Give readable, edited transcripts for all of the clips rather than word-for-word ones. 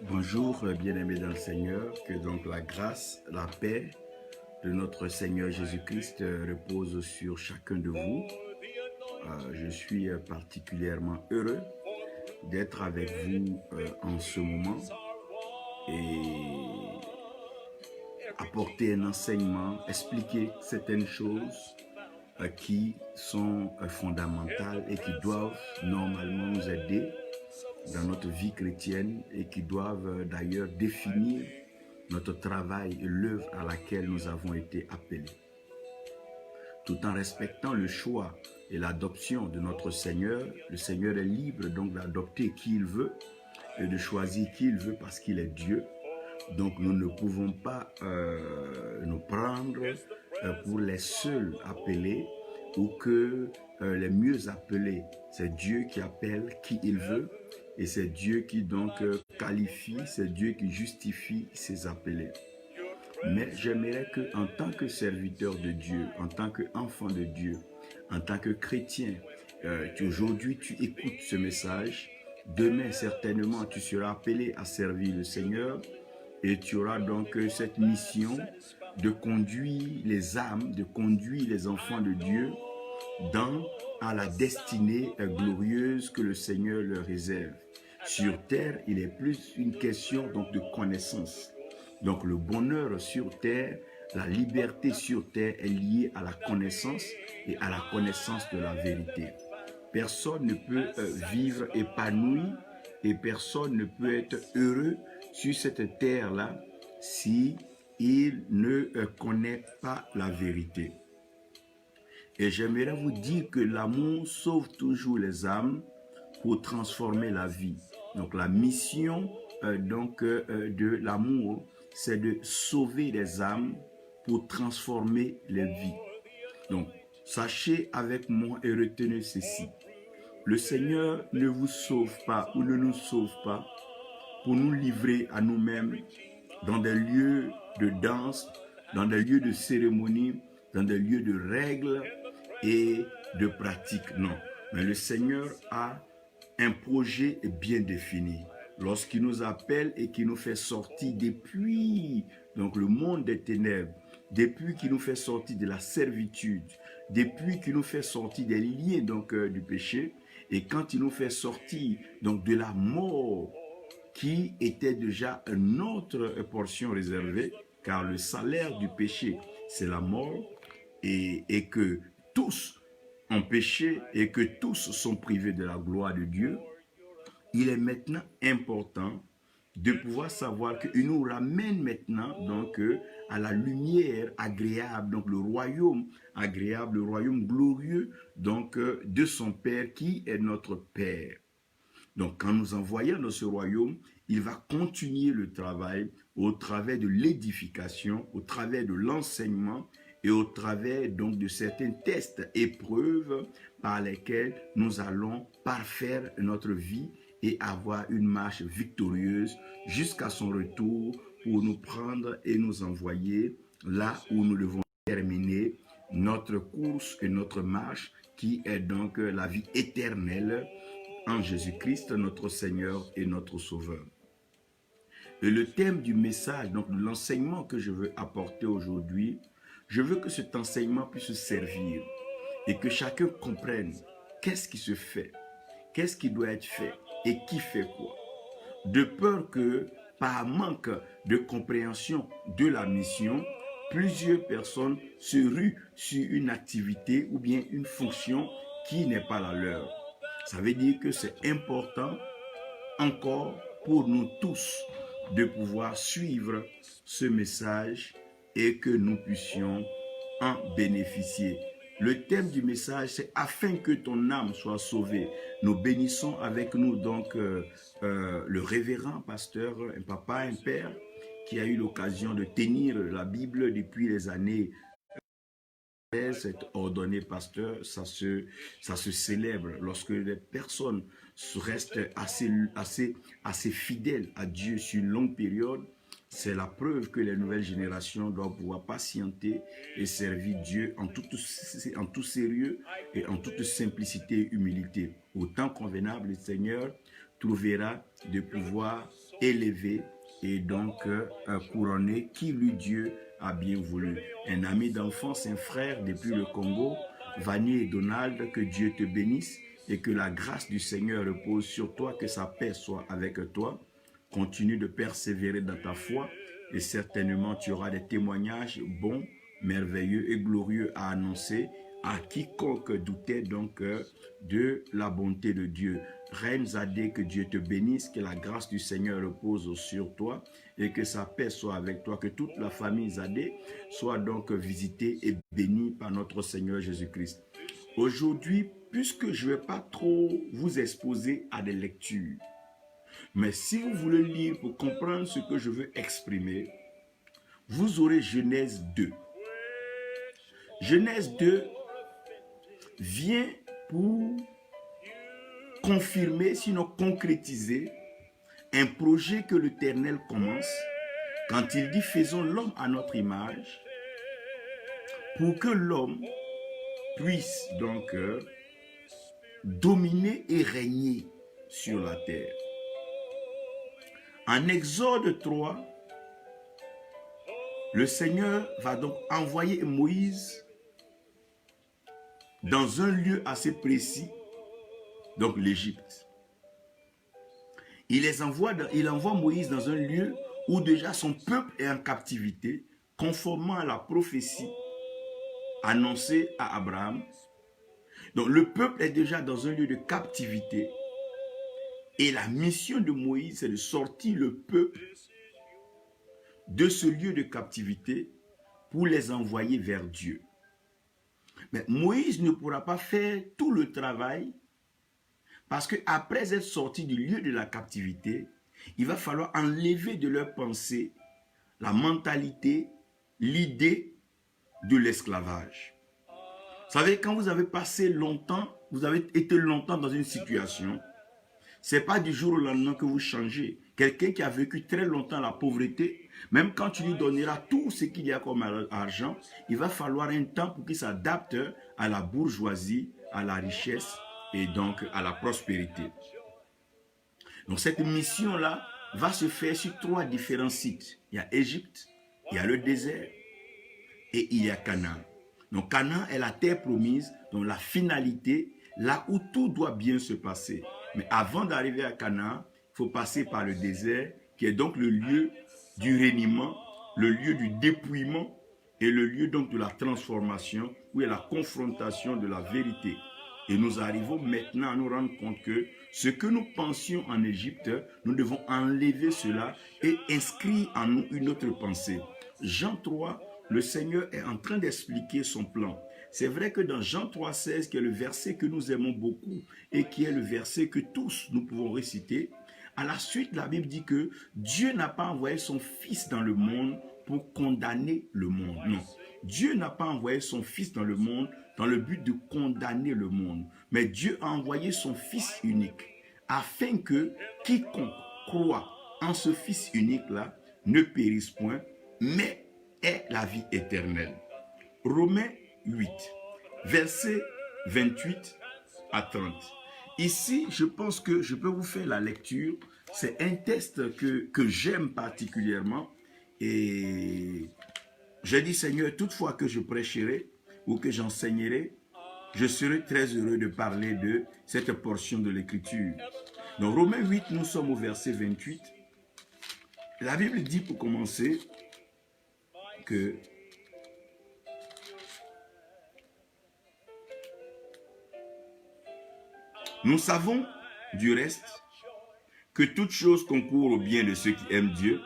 Bonjour, bien-aimés dans le Seigneur, que donc la grâce, la paix de notre Seigneur Jésus-Christ repose sur chacun de vous. Je suis particulièrement heureux d'être avec vous en ce moment et apporter un enseignement, expliquer certaines choses qui sont fondamentales et qui doivent normalement nous aider dans notre vie chrétienne et qui doivent d'ailleurs définir notre travail et l'œuvre à laquelle nous avons été appelés. Tout en respectant le choix et l'adoption de notre Seigneur, le Seigneur est libre donc d'adopter qui il veut et de choisir qui il veut parce qu'il est Dieu. Donc nous ne pouvons pas nous prendre pour les seuls appelés ou que les mieux appelés. C'est Dieu qui appelle qui il veut et c'est Dieu qui donc qualifie, c'est Dieu qui justifie ses appelés. Mais j'aimerais que, en tant que serviteur de Dieu, en tant qu'enfant de Dieu, en tant que chrétien, aujourd'hui tu écoutes ce message, demain certainement tu seras appelé à servir le Seigneur et tu auras donc cette mission de conduire les âmes, de conduire les enfants de Dieu à la destinée glorieuse que le Seigneur leur réserve. Sur terre, il est plus une question donc de connaissance. Donc le bonheur sur terre, la liberté sur terre est liée à la connaissance et à la connaissance de la vérité. Personne ne peut vivre épanoui et personne ne peut être heureux sur cette terre-là si il ne connaît pas la vérité. Et j'aimerais vous dire que l'amour sauve toujours les âmes pour transformer la vie. Donc la mission de l'amour, c'est de sauver les âmes pour transformer les vies. Donc sachez avec moi et retenez ceci. Le Seigneur ne vous sauve pas ou ne nous sauve pas pour nous livrer à nous-mêmes dans des lieux de danse, dans des lieux de cérémonie, dans des lieux de règles et de pratiques. Non, mais le Seigneur a un projet bien défini. Lorsqu'il nous appelle et qu'il nous fait sortir depuis donc le monde des ténèbres, depuis qu'il nous fait sortir de la servitude, depuis qu'il nous fait sortir des liens donc du péché, et quand il nous fait sortir donc de la mort qui était déjà une autre portion réservée, car le salaire du péché, c'est la mort, et que tous ont péché et que tous sont privés de la gloire de Dieu. Il est maintenant important de pouvoir savoir qu'il nous ramène maintenant donc à la lumière agréable, donc le royaume agréable, le royaume glorieux donc de son Père qui est notre Père. Donc quand nous envoyons dans ce royaume, il va continuer le travail au travers de l'édification, au travers de l'enseignement et au travers donc de certains tests, épreuves par lesquels nous allons parfaire notre vie et avoir une marche victorieuse jusqu'à son retour pour nous prendre et nous envoyer là où nous devons terminer notre course et notre marche qui est donc la vie éternelle en Jésus-Christ, notre Seigneur et notre Sauveur. Et le thème du message, donc de l'enseignement que je veux apporter aujourd'hui, je veux que cet enseignement puisse servir et que chacun comprenne qu'est-ce qui se fait, qu'est-ce qui doit être fait et qui fait quoi. De peur que, par manque de compréhension de la mission, plusieurs personnes se ruent sur une activité ou bien une fonction qui n'est pas la leur. Ça veut dire que c'est important encore pour nous tous de pouvoir suivre ce message et que nous puissions en bénéficier. Le thème du message, c'est « Afin que ton âme soit sauvée ». Nous bénissons avec nous donc le révérend pasteur, un papa, un père, qui a eu l'occasion de tenir la Bible depuis les années. Cet ordonné pasteur, ça se célèbre lorsque les personnes restent assez fidèles à Dieu sur une longue période. C'est la preuve que les nouvelles générations doivent pouvoir patienter et servir Dieu en tout sérieux et en toute simplicité et humilité. Au temps convenable, le Seigneur trouvera de pouvoir élever et donc couronner qui lui Dieu a bien voulu. Un ami d'enfance, un frère depuis le Congo, Vanier et Donald, que Dieu te bénisse et que la grâce du Seigneur repose sur toi, que sa paix soit avec toi. Continue de persévérer dans ta foi et certainement tu auras des témoignages bons, merveilleux et glorieux à annoncer à quiconque doutait donc de la bonté de Dieu. Reine Zadé, que Dieu te bénisse, que la grâce du Seigneur repose sur toi et que sa paix soit avec toi, que toute la famille Zadé soit donc visitée et bénie par notre Seigneur Jésus-Christ. Aujourd'hui, puisque je ne vais pas trop vous exposer à des lectures, mais si vous voulez lire pour comprendre ce que je veux exprimer, vous aurez Genèse 2. Genèse 2 vient pour confirmer, sinon concrétiser, un projet que l'Éternel commence quand il dit « Faisons l'homme à notre image » pour que l'homme puisse donc dominer et régner sur la terre. En Exode 3, le Seigneur va donc envoyer Moïse dans un lieu assez précis, donc l'Égypte. Il envoie Moïse dans un lieu où déjà son peuple est en captivité, conformément à la prophétie annoncée à Abraham. Donc le peuple est déjà dans un lieu de captivité et la mission de Moïse, c'est de sortir le peuple de ce lieu de captivité pour les envoyer vers Dieu. Mais Moïse ne pourra pas faire tout le travail parce qu'après être sorti du lieu de la captivité, il va falloir enlever de leur pensée la mentalité, l'idée de l'esclavage. Vous savez, quand vous avez passé longtemps, vous avez été longtemps dans une situation, ce n'est pas du jour au lendemain que vous changez. Quelqu'un qui a vécu très longtemps la pauvreté, même quand tu lui donneras tout ce qu'il y a comme argent, il va falloir un temps pour qu'il s'adapte à la bourgeoisie, à la richesse et donc à la prospérité. Donc cette mission-là va se faire sur 3 différents sites. Il y a Égypte, il y a le désert et il y a Canaan. Donc Canaan est la terre promise, donc la finalité, là où tout doit bien se passer. Mais avant d'arriver à Canaan, il faut passer par le désert, qui est donc le lieu du reniement, le lieu du dépouillement et le lieu donc de la transformation, où il y a la confrontation de la vérité. Et nous arrivons maintenant à nous rendre compte que ce que nous pensions en Égypte, nous devons enlever cela et inscrire en nous une autre pensée. Jean 3, le Seigneur est en train d'expliquer son plan. C'est vrai que dans Jean 3,16, qui est le verset que nous aimons beaucoup et qui est le verset que tous nous pouvons réciter, à la suite, la Bible dit que Dieu n'a pas envoyé son Fils dans le monde pour condamner le monde. Non, Dieu n'a pas envoyé son Fils dans le monde dans le but de condamner le monde. Mais Dieu a envoyé son Fils unique afin que quiconque croit en ce Fils unique-là ne périsse point, mais ait la vie éternelle. Romains 8, versets 28 à 30. Ici, je pense que je peux vous faire la lecture. C'est un texte que j'aime particulièrement. Et j'ai dit, Seigneur, toutefois que je prêcherai ou que j'enseignerai, je serai très heureux de parler de cette portion de l'Écriture. Dans Romains 8, nous sommes au verset 28. La Bible dit pour commencer que nous savons du reste que toute chose concourt au bien de ceux qui aiment Dieu,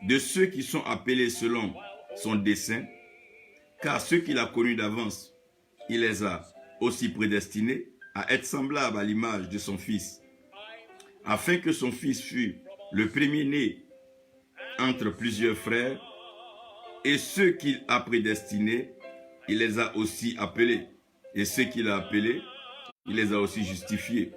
de ceux qui sont appelés selon son dessein, car ceux qu'il a connus d'avance, il les a aussi prédestinés à être semblables à l'image de son Fils, afin que son Fils fût le premier-né entre plusieurs frères, et ceux qu'il a prédestinés, il les a aussi appelés, et ceux qu'il a appelés, il les a aussi justifiés,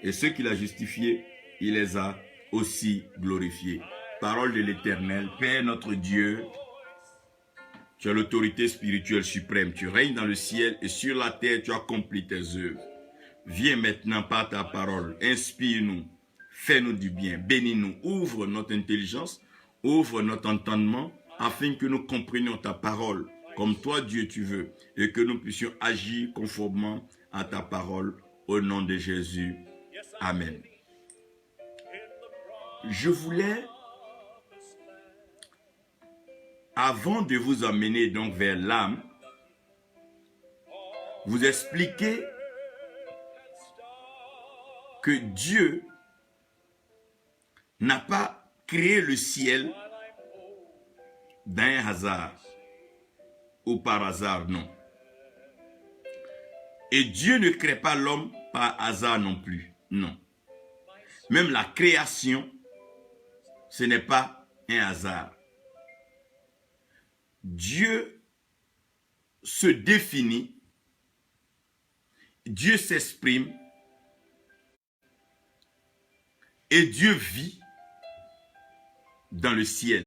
et ceux qu'il a justifiés, il les a aussi glorifiés. Parole de l'Éternel. Père notre Dieu, tu as l'autorité spirituelle suprême, tu règnes dans le ciel et sur la terre, tu accomplis tes œuvres. Viens maintenant par ta parole, inspire-nous, fais-nous du bien, bénis-nous, ouvre notre intelligence, ouvre notre entendement, afin que nous comprenions ta parole, comme toi, Dieu, tu veux, et que nous puissions agir conformément à ta parole, au nom de Jésus. Amen. Je voulais, avant de vous emmener donc vers l'âme, vous expliquer que Dieu n'a pas créé le ciel d'un hasard ou par hasard, non. Et Dieu ne crée pas l'homme par hasard non plus, non. Même la création, ce n'est pas un hasard. Dieu se définit, Dieu s'exprime et Dieu vit dans le ciel.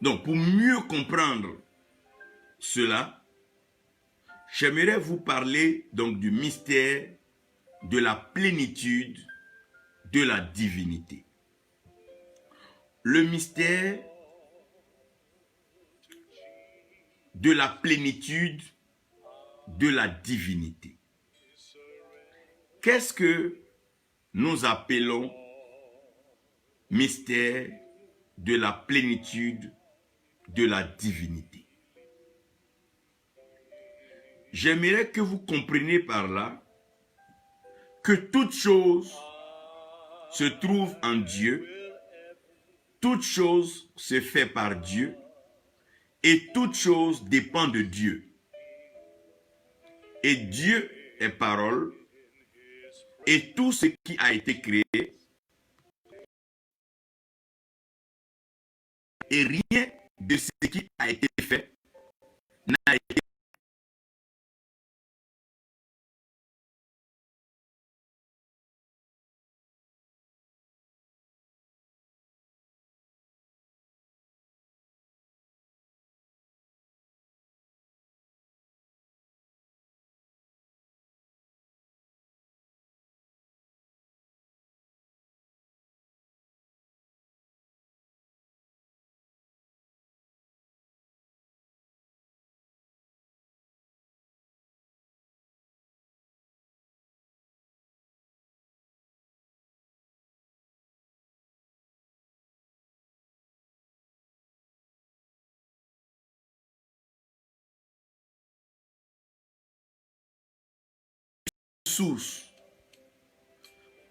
Donc, pour mieux comprendre cela, j'aimerais vous parler donc du mystère de la plénitude de la divinité. Le mystère de la plénitude de la divinité. Qu'est-ce que nous appelons mystère de la plénitude de la divinité? J'aimerais que vous compreniez par là que toute chose se trouve en Dieu, toute chose se fait par Dieu et toute chose dépend de Dieu. Et Dieu est parole et tout ce qui a été créé et rien de ce qui a été fait n'a été source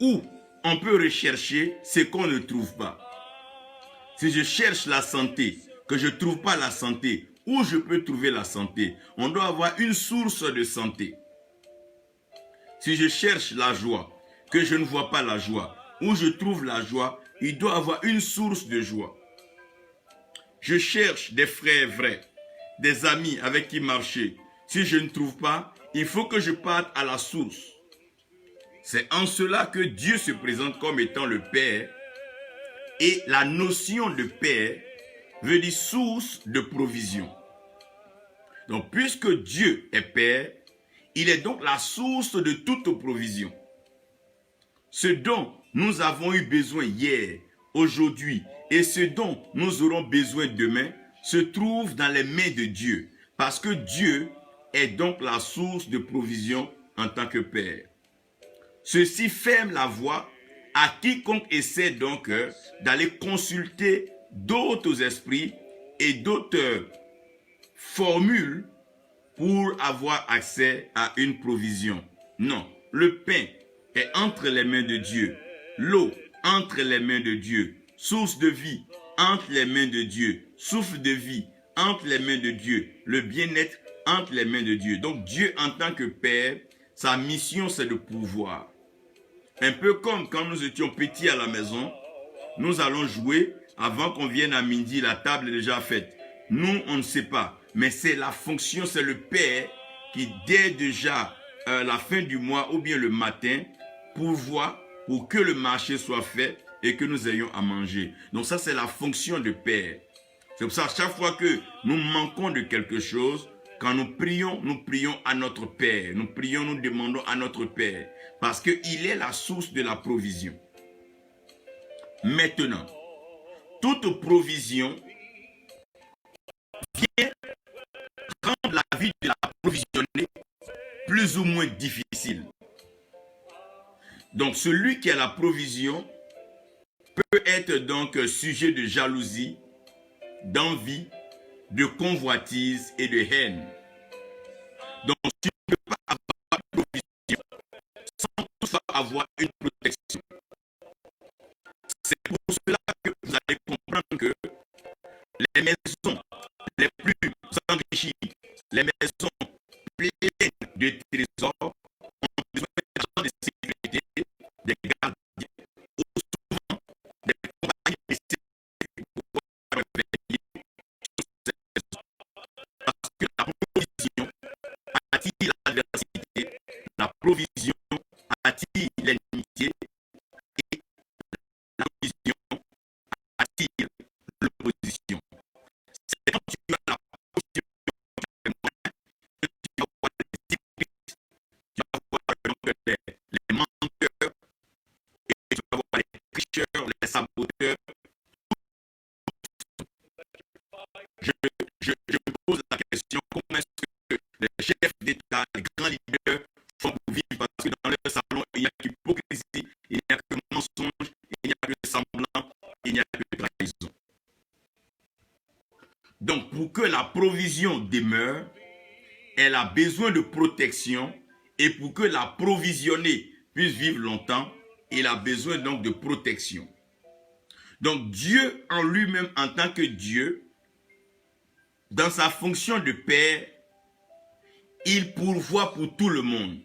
où on peut rechercher ce qu'on ne trouve pas. Si je cherche la santé, que je ne trouve pas la santé, où je peux trouver la santé? On doit avoir une source de santé. Si je cherche la joie, que je ne vois pas la joie, où je trouve la joie, il doit avoir une source de joie. Je cherche des frères vrais, des amis avec qui marcher. Si je ne trouve pas, il faut que je parte à la source. C'est en cela que Dieu se présente comme étant le Père. Et la notion de Père veut dire source de provision. Donc, puisque Dieu est Père, il est donc la source de toute provision. Ce dont nous avons eu besoin hier, aujourd'hui, et ce dont nous aurons besoin demain, se trouve dans les mains de Dieu. Parce que Dieu est donc la source de provision en tant que Père. Ceci ferme la voie à quiconque essaie donc d'aller consulter d'autres esprits et d'autres formules pour avoir accès à une provision. Non, le pain est entre les mains de Dieu, l'eau entre les mains de Dieu, source de vie entre les mains de Dieu, souffle de vie entre les mains de Dieu, le bien-être entre les mains de Dieu. Donc Dieu en tant que Père, sa mission c'est de pouvoir. Un peu comme quand nous étions petits à la maison, nous allons jouer, avant qu'on vienne à midi, la table est déjà faite. Nous, on ne sait pas, mais c'est la fonction, c'est le Père qui dès déjà la fin du mois ou bien le matin, pourvoit pour que le marché soit fait et que nous ayons à manger. Donc ça, c'est la fonction de Père. C'est pour ça, chaque fois que nous manquons de quelque chose, quand nous prions à notre Père. Nous prions, nous demandons à notre Père. Parce qu'il est la source de la provision. Maintenant, toute provision vient rendre la vie de la provisionner plus ou moins difficile. Donc, celui qui a la provision peut être donc sujet de jalousie, d'envie, de convoitise et de haine. Donc, tu ne peux pas avoir une provision sans toutefois avoir une protection. C'est pour cela que vous allez comprendre que les maisons les plus enrichies, les maisons pleines de trésors ont besoin d'agents de sécurité, des gardiens, ou souvent des compagnies de sécurité pour pouvoir veiller sur ces maisons. Parce que la provision attire l'adversité, la provision attire l'ennemité et la provision attire l'opposition. C'est quand tu as la provision que tu vas voir les hypocrites, tu vas voir les menteurs, et tu vas voir les tricheurs, les saboteurs. Je pose la question, comment est-ce que les chefs d'État, les grands leaders font pour vivre? Parce que dans leur salon, il n'y a qu'hypocrisie, il n'y a que mensonge, il n'y a que semblant, il n'y a que trahison. Donc, pour que la provision demeure, elle a besoin de protection, et pour que la provisionnée puisse vivre longtemps, il a besoin donc de protection. Donc, Dieu en lui-même, en tant que Dieu, dans sa fonction de Père, il pourvoit pour tout le monde.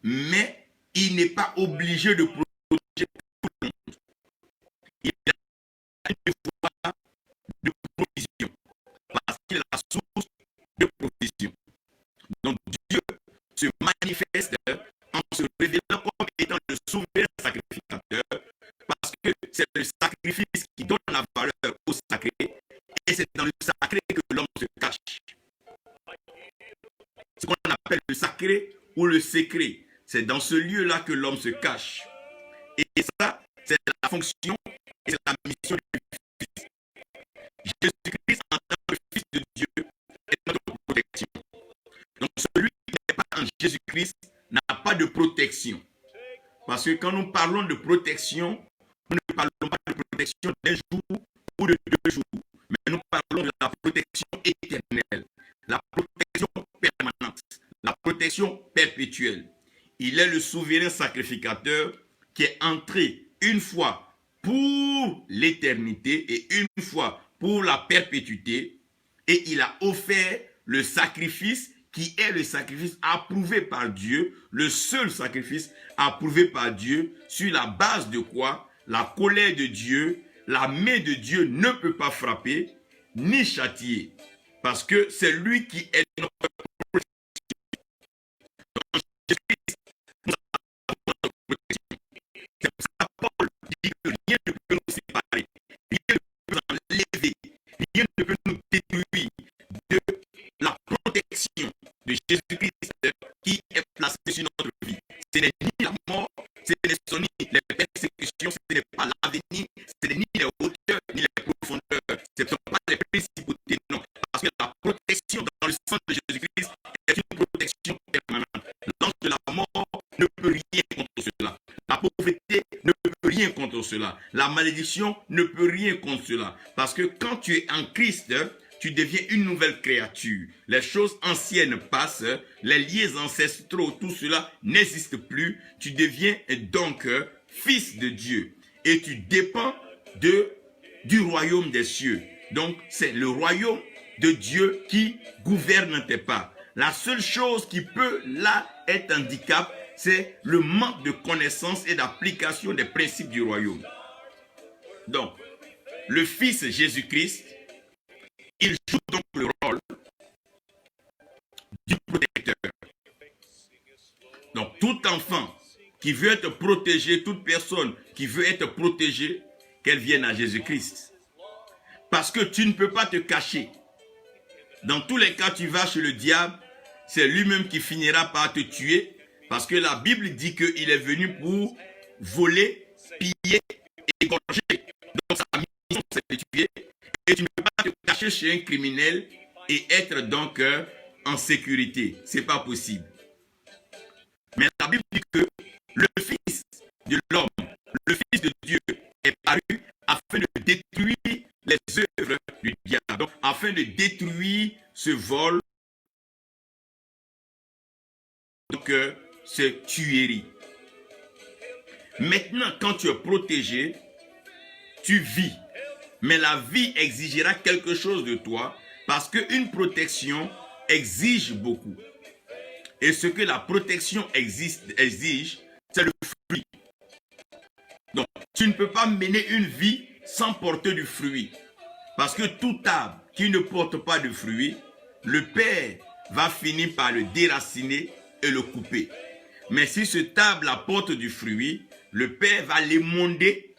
Mais il n'est pas obligé de protéger tout le monde. Il a une voie de provision, parce qu'il est la source de provision. Donc Dieu se manifeste en se révélant comme étant le souverain sacrificateur, parce que c'est le sacrifice qui donne la valeur au sacré, et c'est dans le sacré que l'homme se cache. Ce qu'on appelle le sacré ou le secret, c'est dans ce lieu-là que l'homme se cache. Et ça, c'est la fonction et c'est la mission du Fils. Jésus-Christ, en tant que Fils de Dieu, est notre protection. Donc celui qui n'est pas en Jésus-Christ n'a pas de protection. Parce que quand nous parlons de protection, nous ne parlons pas de protection d'un jour ou de 2 jours, mais nous parlons de la protection éternelle, la protection permanente, la protection perpétuelle. Il est le souverain sacrificateur qui est entré une fois pour l'éternité et une fois pour la perpétuité, et il a offert le sacrifice qui est le sacrifice approuvé par Dieu, le seul sacrifice approuvé par Dieu, sur la base de quoi la colère de Dieu, la main de Dieu ne peut pas frapper ni châtier, parce que c'est lui qui est notre protection. Dans Jésus-Christ, nous avons notre protection. C'est pour ça que Paul dit que rien ne peut nous séparer, rien ne peut nous enlever, rien ne peut nous détruire de la protection de Jésus-Christ qui est placée sur notre vie. Ce n'est ni la mort, ce n'est ni les persécutions, ce n'est pas l'avenir, ce n'est ni les hauteurs, ni les profondeurs, ce ne sont pas les principautés, non. Parce que la protection dans le sang de Jésus-Christ est une protection permanente. L'ange de la mort ne peut rien contre cela. La pauvreté ne peut rien contre cela. La malédiction ne peut rien contre cela. Parce que quand tu es en Christ, tu deviens une nouvelle créature. Les choses anciennes passent, les liens ancestraux, tout cela n'existe plus. Tu deviens donc fils de Dieu. Et tu dépends du royaume des cieux. Donc, c'est le royaume de Dieu qui gouverne tes pas. La seule chose qui peut là être handicap, c'est le manque de connaissance et d'application des principes du royaume. Donc, le Fils Jésus-Christ, il joue donc le rôle du protecteur. Donc, tout enfant qui veut être protégé, toute personne qui veut être protégée, qu'elle vienne à Jésus-Christ. Parce que tu ne peux pas te cacher. Dans tous les cas, tu vas chez le diable, c'est lui-même qui finira par te tuer, parce que la Bible dit qu'il est venu pour voler, piller et égorger. Donc sa mission, c'est de tuer, et tu ne peux pas te cacher chez un criminel et être donc en sécurité. Ce n'est pas possible. Mais la Bible dit que le Fils de l'homme, le Fils de Dieu, est paru afin de détruire les œuvres du diable, donc afin de détruire ce vol, donc ce tuerie. Maintenant, quand tu es protégé, tu vis. Mais la vie exigera quelque chose de toi parce qu'une protection exige beaucoup. Et ce que la protection exige, c'est le fruit. Donc, tu ne peux pas mener une vie sans porter du fruit. Parce que tout arbre qui ne porte pas de fruit, le Père va finir par le déraciner et le couper. Mais si ce arbre apporte du fruit, le Père va l'émonder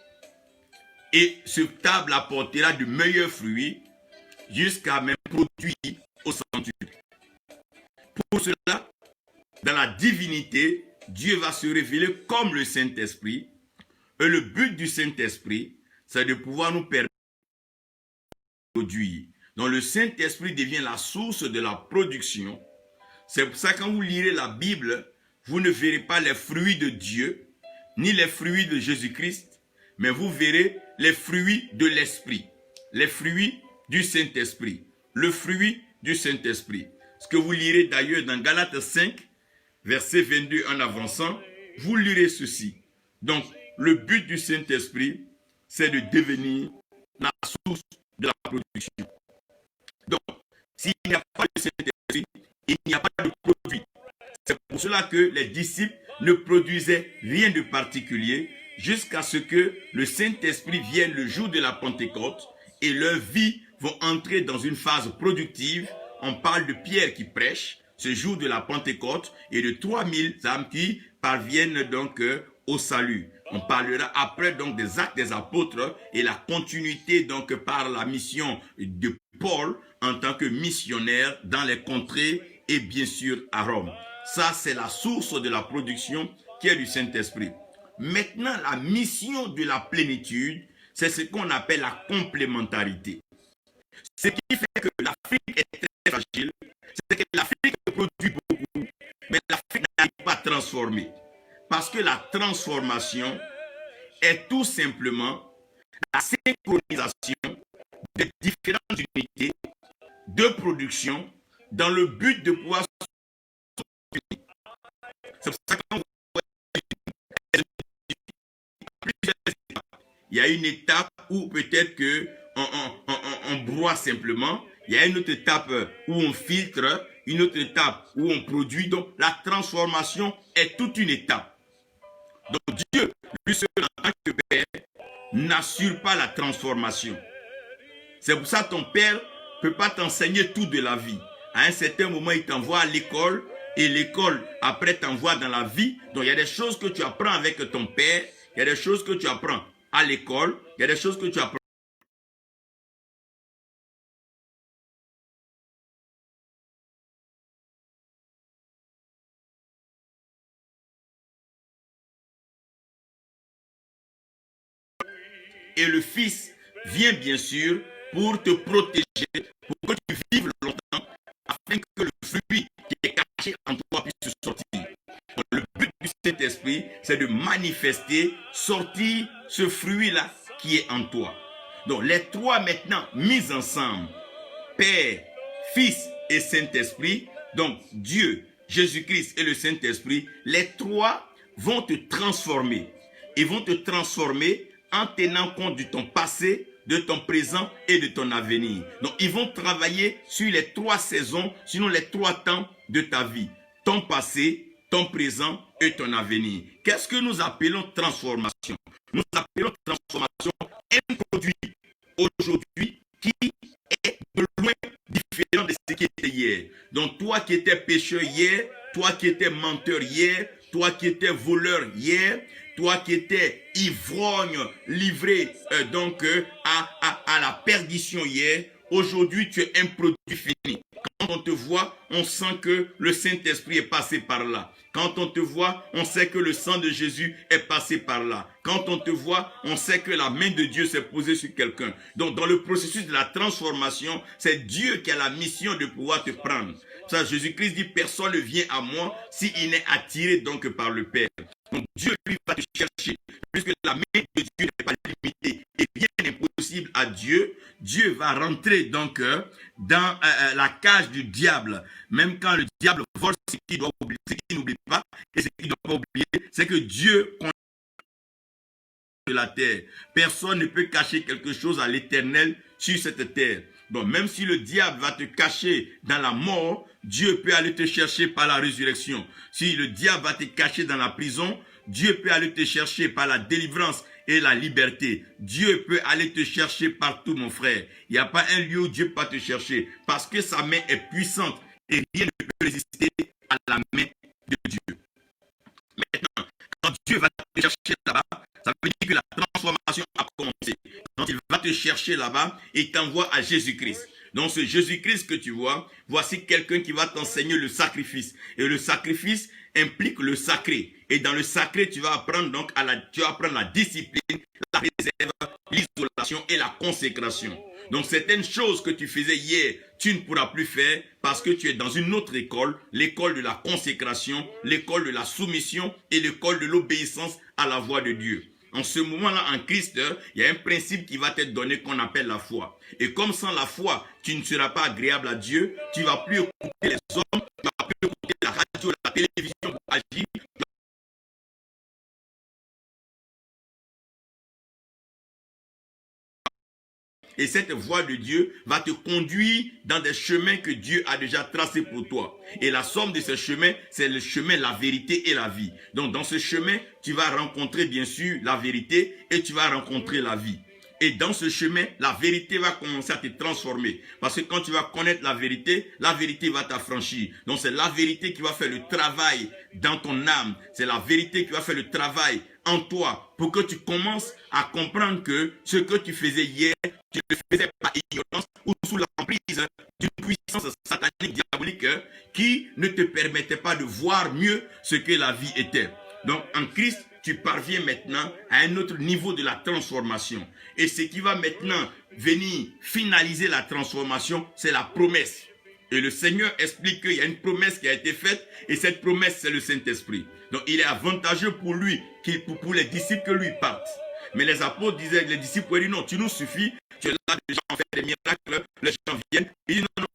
et ce arbre apportera de meilleurs fruits jusqu'à même produire au centuple. Pour cela, dans la divinité, Dieu va se révéler comme le Saint-Esprit. Et le but du Saint-Esprit, c'est de pouvoir nous permettre de produire. Donc le Saint-Esprit devient la source de la production. C'est pour ça que quand vous lirez la Bible, vous ne verrez pas les fruits de Dieu, ni les fruits de Jésus-Christ, mais vous verrez les fruits de l'Esprit, les fruits du Saint-Esprit, le fruit du Saint-Esprit. Ce que vous lirez d'ailleurs dans Galates 5, verset 22 en avançant, vous lirez ceci. Donc, le but du Saint-Esprit, c'est de devenir la source de la production. Donc, s'il n'y a pas de Saint-Esprit, il n'y a pas de produit. C'est pour cela que les disciples ne produisaient rien de particulier jusqu'à ce que le Saint-Esprit vienne le jour de la Pentecôte et leur vie vont entrer dans une phase productive. On parle de Pierre qui prêche ce jour de la Pentecôte et de 3000 âmes qui parviennent donc au salut. On parlera après donc des actes des apôtres et la continuité donc par la mission de Paul en tant que missionnaire dans les contrées et bien sûr à Rome. Ça, c'est la source de la production qui est du Saint-Esprit. Maintenant, la mission de la plénitude, c'est ce qu'on appelle la complémentarité. Ce qui fait que l'Afrique est très fragile, c'est que l'Afrique produit beaucoup, mais l'Afrique n'arrive pas à transformer. Parce que la transformation est tout simplement la synchronisation des différentes unités de production dans le but de pouvoir. C'est pour ça qu'on voit plusieurs étapes. Il y a une étape où peut-être on broie simplement. Il y a une autre étape où on filtre, une autre étape où on produit. Donc la transformation est toute une étape. Donc Dieu, lui seul en tant que Père, n'assure pas la transformation. C'est pour ça que ton Père ne peut pas t'enseigner tout de la vie. À un certain moment, il t'envoie à l'école et l'école, après, t'envoie dans la vie. Donc, il y a des choses que tu apprends avec ton Père, il y a des choses que tu apprends à l'école, il y a des choses que tu apprends. Et le Fils vient bien sûr pour te protéger, pour que tu vives longtemps, afin que le fruit qui est caché en toi puisse sortir. Donc, le but du Saint-Esprit, c'est de manifester, sortir ce fruit-là qui est en toi. Donc les trois maintenant mis ensemble, Père, Fils et Saint-Esprit, donc Dieu, Jésus-Christ et le Saint-Esprit, les trois vont te transformer. Ils vont te transformer en tenant compte de ton passé, de ton présent et de ton avenir. Donc, ils vont travailler sur les trois saisons, sinon les trois temps de ta vie. Ton passé, ton présent et ton avenir. Qu'est-ce que nous appelons transformation? Nous appelons transformation un produit aujourd'hui qui est de loin différent de ce qui était hier. Donc, toi qui étais pécheur hier, toi qui étais menteur hier, toi qui étais voleur hier, toi qui étais ivrogne, livré à la perdition hier, aujourd'hui tu es un produit fini. on te voit, on sent que le Saint-Esprit est passé par là. Quand on te voit, on sait que le sang de Jésus est passé par là. Quand on te voit, on sait que la main de Dieu s'est posée sur quelqu'un. Donc, dans le processus de la transformation, c'est Dieu qui a la mission de pouvoir te prendre. Ça, Jésus-Christ dit, personne ne vient à moi s'il n'est attiré donc par le Père. Donc, Dieu, lui, va te chercher. Puisque la main de Dieu n'est pas limitée et rien n'est possible à Dieu, Dieu va rentrer donc dans la cage du diable. Même quand le diable vole, ce qu'il n'oublie pas, et ce qu'il ne doit pas oublier, c'est que Dieu connaît de la terre. Personne ne peut cacher quelque chose à l'Éternel sur cette terre. Donc même si le diable va te cacher dans la mort, Dieu peut aller te chercher par la résurrection. Si le diable va te cacher dans la prison, Dieu peut aller te chercher par la délivrance et la liberté. Dieu peut aller te chercher partout, mon frère. Il n'y a pas un lieu où Dieu peut pas te chercher parce que sa main est puissante et rien ne peut résister à la main de Dieu. Maintenant, quand Dieu va te chercher là-bas, ça veut dire que la transformation a commencé. Quand il va te chercher là-bas, il t'envoie à Jésus-Christ. Donc ce Jésus-Christ que tu vois, voici quelqu'un qui va t'enseigner le sacrifice. Et le sacrifice implique le sacré. Et dans le sacré, tu vas apprendre donc la discipline, la réserve, l'isolation et la consécration. Donc certaines choses que tu faisais hier, tu ne pourras plus faire parce que tu es dans une autre école, l'école de la consécration, l'école de la soumission et l'école de l'obéissance à la voix de Dieu. En ce moment-là, en Christ, il y a un principe qui va t'être donné qu'on appelle la foi. Et comme sans la foi, tu ne seras pas agréable à Dieu, tu ne vas plus écouter les hommes, tu ne vas plus écouter la radio, la télévision pour agir. Et cette voie de Dieu va te conduire dans des chemins que Dieu a déjà tracés pour toi. Et la somme de ces chemins, c'est le chemin, la vérité et la vie. Donc dans ce chemin, tu vas rencontrer bien sûr la vérité et tu vas rencontrer la vie. Et dans ce chemin, la vérité va commencer à te transformer. Parce que quand tu vas connaître la vérité va t'affranchir. Donc c'est la vérité qui va faire le travail dans ton âme. C'est la vérité qui va faire le travail en toi pour que tu commences à comprendre que ce que tu faisais hier, tu ne le faisais pas ignorance ou sous l'emprise d'une puissance satanique diabolique qui ne te permettait pas de voir mieux ce que la vie était. Donc en Christ, tu parviens maintenant à un autre niveau de la transformation. Et ce qui va maintenant venir finaliser la transformation, c'est la promesse. Et le Seigneur explique qu'il y a une promesse qui a été faite, et cette promesse, c'est le Saint-Esprit. Donc il est avantageux pour lui, pour les disciples que lui partent. Mais les apôtres disaient, les disciples disaient, non, tu nous suffis, tu es là, les gens font des miracles, les gens viennent. Il dit, non, non.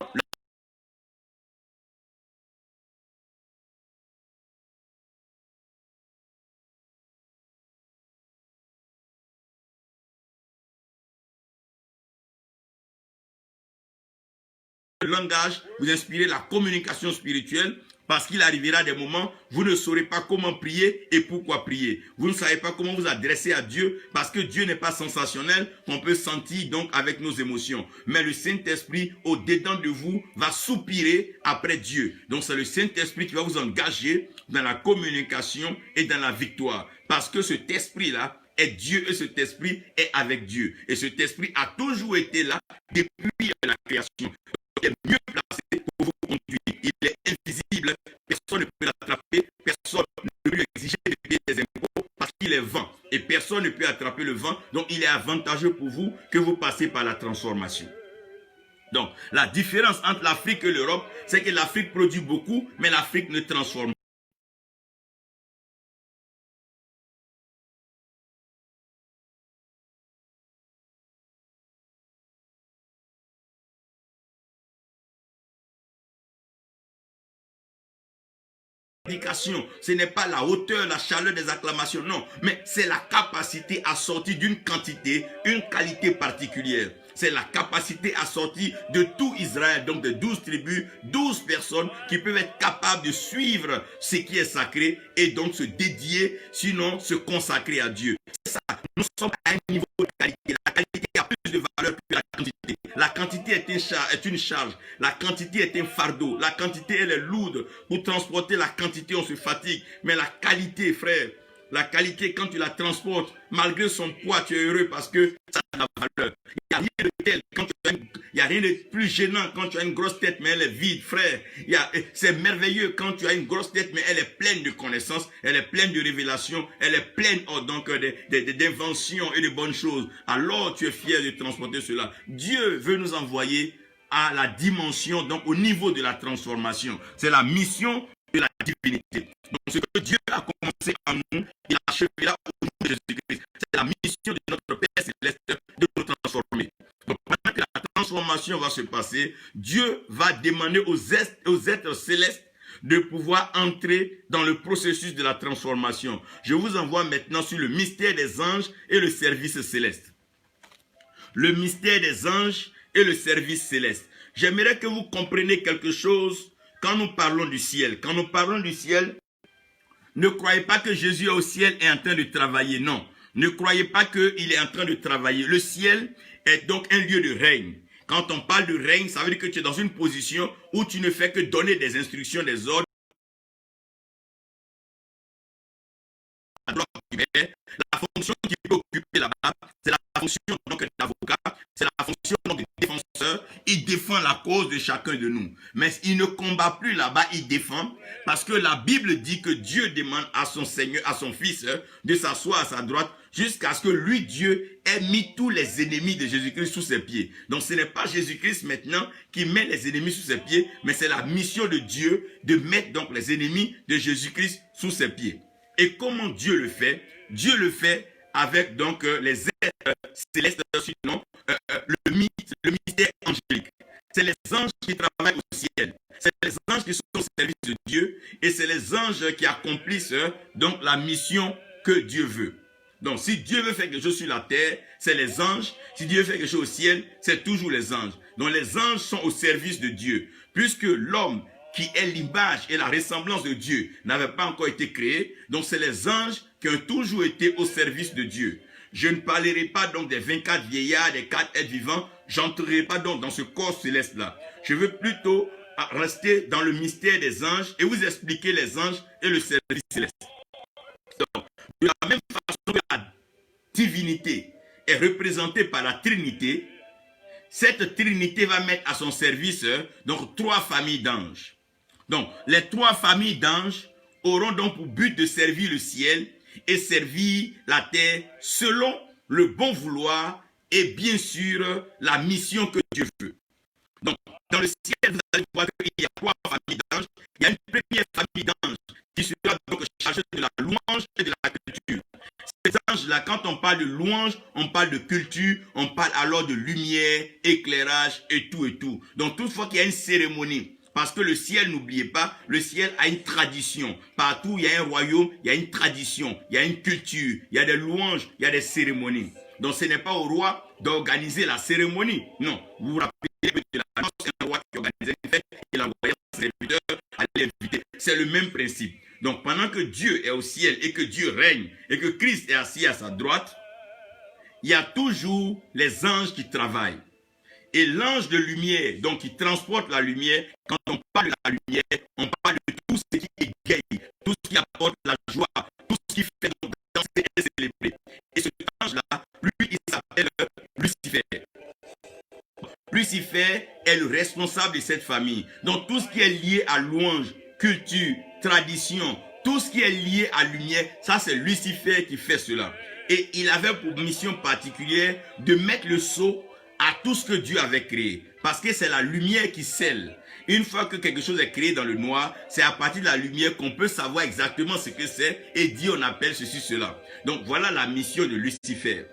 Le langage, vous inspirez la communication spirituelle, parce qu'il arrivera des moments, vous ne saurez pas comment prier et pourquoi prier. Vous ne savez pas comment vous adresser à Dieu, parce que Dieu n'est pas sensationnel, qu'on peut sentir donc avec nos émotions. Mais le Saint-Esprit, au-dedans de vous, va soupirer après Dieu. Donc c'est le Saint-Esprit qui va vous engager dans la communication et dans la victoire. Parce que cet esprit-là est Dieu et cet esprit est avec Dieu. Et cet esprit a toujours été là depuis la création. Il est mieux placé pour vous conduire. Il est invisible, personne ne peut l'attraper, personne ne peut lui exiger de payer des impôts parce qu'il est vent. Et personne ne peut attraper le vent, donc il est avantageux pour vous que vous passez par la transformation. Donc, la différence entre l'Afrique et l'Europe, c'est que l'Afrique produit beaucoup, mais l'Afrique ne transforme pas. Ce n'est pas la hauteur, la chaleur des acclamations, non, mais c'est la capacité à sortir d'une quantité, une qualité particulière. C'est la capacité à sortir de tout Israël, donc de 12 tribus, 12 personnes qui peuvent être capables de suivre ce qui est sacré et donc se dédier, sinon se consacrer à Dieu. C'est ça, nous sommes à un niveau de qualité. La qualité a plus de valeur que la quantité. La quantité est une charge, la quantité est un fardeau, la quantité elle est lourde. Pour transporter la quantité, on se fatigue. Mais la qualité, frère, la qualité, quand tu la transportes, malgré son poids, tu es heureux parce que ça a de la valeur. Il n'y a rien de tel. Quand tu as Il n'y a rien de plus gênant quand tu as une grosse tête, mais elle est vide, frère. C'est merveilleux quand tu as une grosse tête, mais elle est pleine de connaissances, elle est pleine de révélations, elle est pleine donc d'inventions et de bonnes choses. Alors tu es fier de transporter cela. Dieu veut nous envoyer à la dimension, donc au niveau de la transformation. C'est la mission de la divinité. Donc ce que Dieu a commencé en nous, il a achevé au nom de Jésus-Christ. C'est la mission de notre Père Céleste de nous transformer. Donc pendant que la transformation va se passer, Dieu va demander aux êtres célestes de pouvoir entrer dans le processus de la transformation. Je vous envoie maintenant sur le mystère des anges et le service céleste. Le mystère des anges et le service céleste. J'aimerais que vous compreniez quelque chose quand nous parlons du ciel. Quand nous parlons du ciel, ne croyez pas que Jésus est au ciel et est en train de travailler. Non. Ne croyez pas qu'il est en train de travailler. Le ciel est donc un lieu de règne. Quand on parle de règne, ça veut dire que tu es dans une position où tu ne fais que donner des instructions, des ordres. La fonction qu'il peut occuper là-bas, c'est la fonction d'avocat, c'est la fonction de défenseur. Il défend la cause de chacun de nous. Mais il ne combat plus là-bas, il défend. Parce que la Bible dit que Dieu demande à son Seigneur, à son Fils, de s'asseoir à sa droite, jusqu'à ce que lui, Dieu, ait mis tous les ennemis de Jésus-Christ sous ses pieds. Donc ce n'est pas Jésus-Christ maintenant qui met les ennemis sous ses pieds, mais c'est la mission de Dieu de mettre donc les ennemis de Jésus-Christ sous ses pieds. Et comment Dieu le fait? Dieu le fait avec donc les êtres célestes, sinon le mystère angélique. C'est les anges qui travaillent au ciel. C'est les anges qui sont au service de Dieu et c'est les anges qui accomplissent donc la mission que Dieu veut. Donc si Dieu veut faire quelque chose sur la terre, c'est les anges. Si Dieu veut faire quelque chose au ciel, c'est toujours les anges. Donc les anges sont au service de Dieu. Puisque l'homme qui est l'image et la ressemblance de Dieu n'avait pas encore été créé, donc c'est les anges qui ont toujours été au service de Dieu. Je ne parlerai pas donc des 24 vieillards, des 4 êtres vivants, j'entrerai pas donc dans ce corps céleste-là. Je veux plutôt rester dans le mystère des anges et vous expliquer les anges et le service céleste. Donc, de la même façon que la divinité est représentée par la Trinité, cette Trinité va mettre à son service donc 3 familles d'anges. Donc, les 3 familles d'anges auront donc pour but de servir le ciel et servir la terre selon le bon vouloir et bien sûr la mission que Dieu veut. Donc, dans le ciel, vous allez voir qu'il y a 3 familles d'anges. Il y a une première famille d'anges qui sera donc chargée de la louange et de la culture. Ces anges-là, quand on parle de louange, on parle de culture, on parle alors de lumière, éclairage et tout et tout. Donc, toutefois qu'il y a une cérémonie, parce que le ciel, n'oubliez pas, le ciel a une tradition. Partout où il y a un royaume, il y a une tradition, il y a une culture, il y a des louanges, il y a des cérémonies. Donc ce n'est pas au roi d'organiser la cérémonie. Non, vous vous rappelez que c'est un roi qui organisait une fête, il envoyait ses serviteurs à l'inviter. C'est le même principe. Donc pendant que Dieu est au ciel et que Dieu règne et que Christ est assis à sa droite, il y a toujours les anges qui travaillent. Et l'ange de lumière, donc qui transporte la lumière, quand on parle de la lumière, on parle de tout ce qui égaye, tout ce qui apporte la joie, tout ce qui fait donc danser et célébrer. Et cet ange-là, lui, il s'appelle Lucifer. Lucifer est le responsable de cette famille. Donc tout ce qui est lié à louange, culture, tradition, tout ce qui est lié à lumière, ça c'est Lucifer qui fait cela. Et il avait pour mission particulière de mettre le sceau à tout ce que Dieu avait créé. Parce que c'est la lumière qui scelle. Une fois que quelque chose est créé dans le noir, c'est à partir de la lumière qu'on peut savoir exactement ce que c'est et dire on appelle ceci, cela. Donc voilà la mission de Lucifer.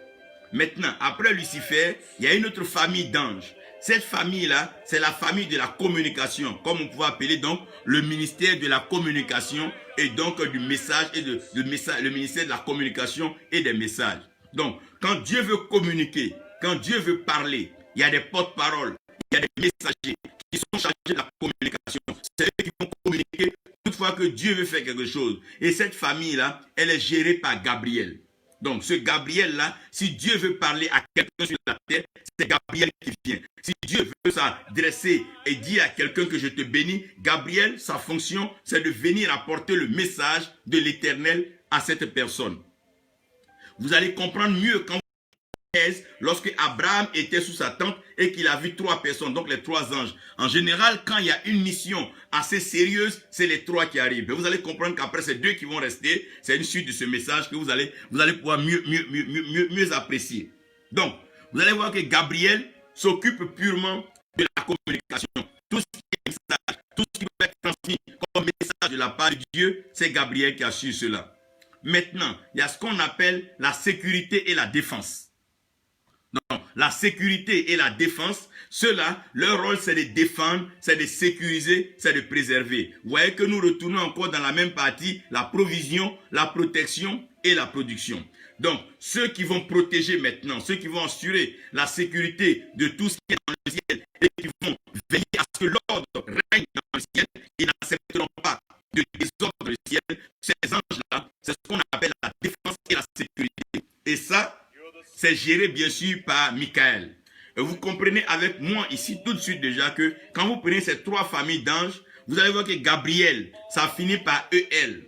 Maintenant, après Lucifer, il y a une autre famille d'anges. Cette famille-là, c'est la famille de la communication, comme on peut appeler donc le ministère de la communication et donc du message et le ministère de la communication et des messages. Donc, quand Dieu veut communiquer, quand Dieu veut parler, il y a des porte-paroles, il y a des messagers qui sont chargés de la communication. C'est eux qui vont communiquer toutefois que Dieu veut faire quelque chose. Et cette famille-là, elle est gérée par Gabriel. Donc ce Gabriel-là, si Dieu veut parler à quelqu'un sur la terre, c'est Gabriel qui vient. Si Dieu veut s'adresser et dire à quelqu'un que je te bénis, Gabriel, sa fonction, c'est de venir apporter le message de l'Éternel à cette personne. Vous allez comprendre mieux quand Genèse, lorsque Abraham était sous sa tente et qu'il a vu 3 personnes, donc les 3 anges. En général, quand il y a une mission assez sérieuse, c'est les 3 qui arrivent. Et vous allez comprendre qu'après, c'est 2 qui vont rester. C'est une suite de ce message que vous allez pouvoir mieux apprécier. Donc, vous allez voir que Gabriel s'occupe purement de la communication. Tout ce qui est message, tout ce qui peut être transmis comme message de la part de Dieu, c'est Gabriel qui assure cela. Maintenant, il y a ce qu'on appelle la sécurité et la défense. Donc, la sécurité et la défense, ceux-là, leur rôle, c'est de défendre, c'est de sécuriser, c'est de préserver. Vous voyez que nous retournons encore dans la même partie, la provision, la protection et la production. Donc, ceux qui vont protéger maintenant, ceux qui vont assurer la sécurité de tout ce qui est dans le ciel et qui vont veiller à ce que l'ordre règne dans le ciel, ils n'accepteront pas de désordre dans le ciel. Ces anges-là, c'est ce qu'on appelle la défense et la sécurité. Et ça, c'est géré bien sûr par Michael. Et vous comprenez avec moi ici tout de suite déjà que quand vous prenez ces 3 familles d'anges, vous allez voir que Gabriel, ça finit par EL.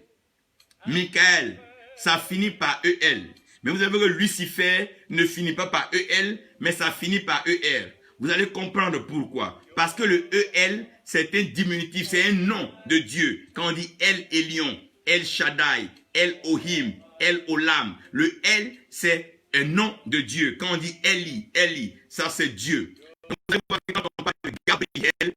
Michael, ça finit par EL. Mais vous allez voir que Lucifer ne finit pas par EL, mais ça finit par ER. Vous allez comprendre pourquoi. Parce que le EL, c'est un diminutif, c'est un nom de Dieu. Quand on dit El Elyon, El Shaddai, El Ohim, El Olam, le El, c'est un nom de Dieu. Quand on dit Eli, Eli, ça c'est Dieu. Donc, vous allez voir que quand on parle de Gabriel,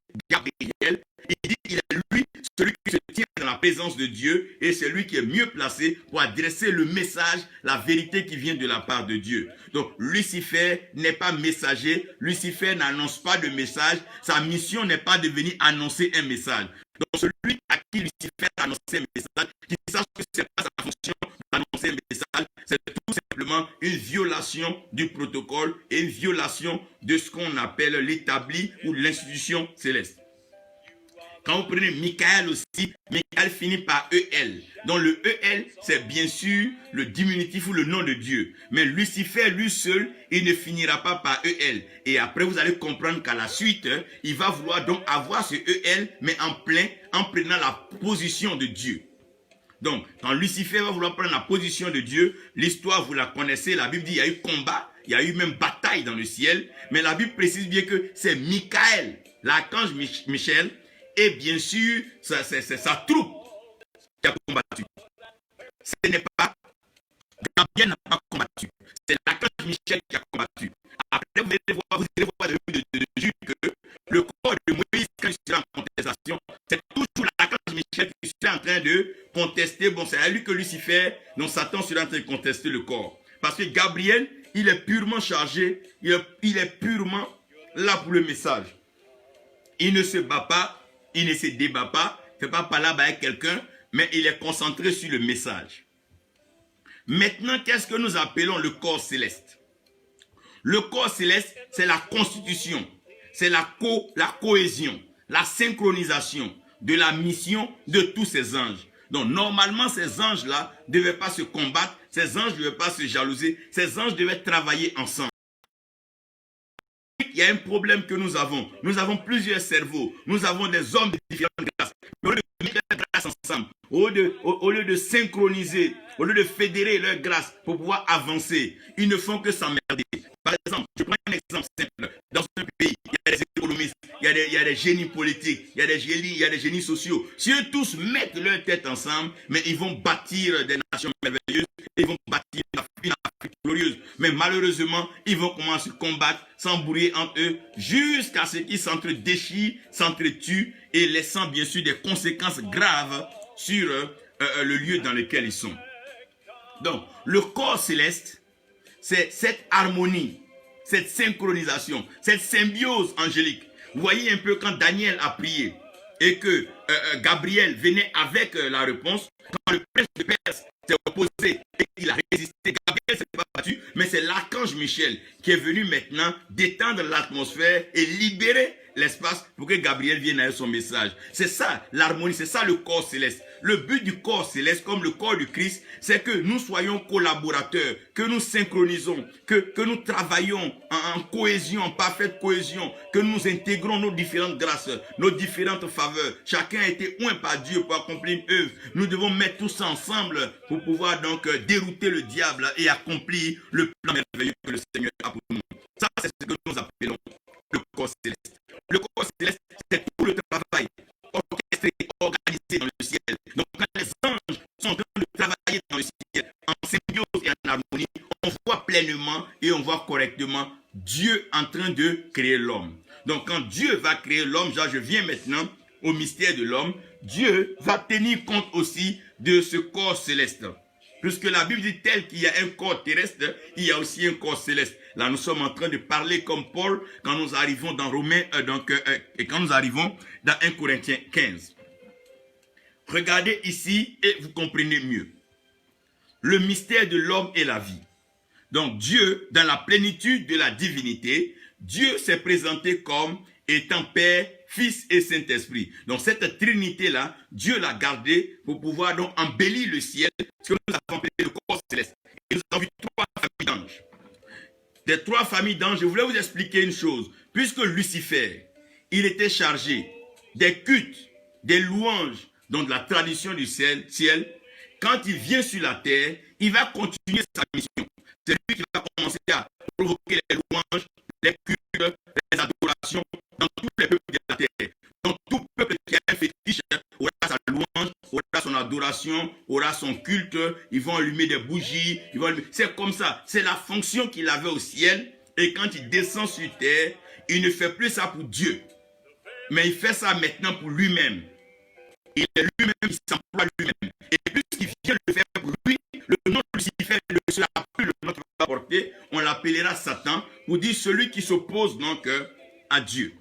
il dit qu'il est lui, celui qui se tient dans la présence de Dieu, et c'est lui qui est mieux placé pour adresser le message, la vérité qui vient de la part de Dieu. Donc, Lucifer n'est pas messager, Lucifer n'annonce pas de message, sa mission n'est pas de venir annoncer un message. Donc, celui à qui Lucifer a annoncé un message, qui sache que ce n'est pas sa fonction d'annoncer un message, c'est tout simplement une violation du protocole et une violation de ce qu'on appelle l'établi ou l'institution céleste. Quand vous prenez Michael aussi, Michael finit par EL. Donc le EL, c'est bien sûr le diminutif ou le nom de Dieu. Mais Lucifer, lui seul, il ne finira pas par EL. Et après, vous allez comprendre qu'à la suite, il va vouloir donc avoir ce EL, mais en prenant la position de Dieu. Donc, quand Lucifer va vouloir prendre la position de Dieu, l'histoire, vous la connaissez, la Bible dit qu'il y a eu combat, il y a eu même bataille dans le ciel, mais la Bible précise bien que c'est Michael, l'archange Michel, et bien sûr, c'est sa troupe qui a combattu. Ce n'est pas, Gabriel n'a pas combattu, c'est l'archange Michel qui a combattu. Après, vous allez voir dans le livre de Jude que le corps de Moïse, quand il sera en contestation, c'est toujours l'archange Michel qui sera en train de contester. Bon, c'est à lui que Lucifer, donc Satan sera en train de contester le corps. Parce que Gabriel, il est purement chargé, il est purement là pour le message. Il ne se bat pas, il ne se débat pas, il ne fait pas parler avec quelqu'un, mais il est concentré sur le message. Maintenant, qu'est-ce que nous appelons le corps céleste? Le corps céleste, c'est la constitution, c'est la cohésion, la synchronisation de la mission de tous ces anges. Donc, normalement, ces anges-là ne devaient pas se combattre, ces anges ne devaient pas se jalouser, ces anges devaient travailler ensemble. Il y a un problème que nous avons. Nous avons plusieurs cerveaux, nous avons des hommes de différentes grâces. Mais au lieu de mettre leurs grâces ensemble, au lieu de synchroniser, au lieu de fédérer leurs grâces pour pouvoir avancer, ils ne font que s'emmerder. Par exemple, je prends un exemple simple. Dans un pays, il y a des économistes, il y a des génies politiques, il y a des génies sociaux. Si eux tous mettent leurs têtes ensemble, mais ils vont bâtir des nations merveilleuses, ils vont bâtir une Afrique glorieuse. Mais malheureusement, ils vont commencer à se combattre, s'embrouiller entre eux, jusqu'à ce qu'ils s'entre-déchirent, s'entre-tuent, et laissant bien sûr des conséquences graves sur le lieu dans lequel ils sont. Donc, le corps céleste, c'est cette harmonie, cette synchronisation, cette symbiose angélique. Vous voyez un peu quand Daniel a prié et que Gabriel venait avec la réponse, quand le prince de Perse s'est opposé et qu'il a résisté, Gabriel ne s'est pas battu, mais c'est l'archange Michel qui est venu maintenant détendre l'atmosphère et libérer l'espace pour que Gabriel vienne avec son message. C'est ça l'harmonie, c'est ça le corps céleste. Le but du corps céleste, comme le corps du Christ, c'est que nous soyons collaborateurs, que nous synchronisons, que nous travaillons en cohésion, en parfaite cohésion, que nous intégrons nos différentes grâces, nos différentes faveurs. Chacun a été oint par Dieu pour accomplir une œuvre. Nous devons mettre tout ça ensemble pour pouvoir donc dérouter le diable et accomplir le plan merveilleux que le Seigneur a pour nous. Ça, c'est ce que nous appelons le corps céleste. Le corps céleste, c'est tout le travail orchestré, organisé dans le ciel. Donc, quand les anges sont en train de travailler dans le ciel, en symbiose et en harmonie, on voit pleinement et on voit correctement Dieu en train de créer l'homme. Donc, quand Dieu va créer l'homme, je viens maintenant au mystère de l'homme, Dieu va tenir compte aussi de ce corps céleste. Puisque la Bible dit tel qu'il y a un corps terrestre, il y a aussi un corps céleste. Là, nous sommes en train de parler comme Paul quand nous arrivons dans Romains, et quand nous arrivons dans 1 Corinthiens 15. Regardez ici et vous comprenez mieux. Le mystère de l'homme et la vie. Donc Dieu, dans la plénitude de la divinité, Dieu s'est présenté comme étant Père, Fils et Saint-Esprit. Donc cette trinité-là, Dieu l'a gardée pour pouvoir donc embellir le ciel, ce que nous avons appelé le corps céleste. Et nous avons vu 3 familles d'anges. Des 3 familles d'anges, je voulais vous expliquer une chose. Puisque Lucifer, il était chargé des cultes, des louanges, donc de la tradition du ciel, quand il vient sur la terre, il va continuer sa mission. C'est lui qui va commencer à provoquer les louanges, les cultes, les adorations dans tous les peuples de la terre. Donc tout peuple qui a un fétiche aura sa louange, aura son adoration, aura son culte, ils vont allumer des bougies, c'est comme ça, c'est la fonction qu'il avait au ciel, et quand il descend sur terre, il ne fait plus ça pour Dieu, mais il fait ça maintenant pour lui-même. Il est lui-même, il s'emploie lui-même. Et puisqu'il vient le faire pour lui, le nom de Lucifer ne sera plus le nom qu'il va porter, on l'appellera Satan, pour dire celui qui s'oppose donc à Dieu.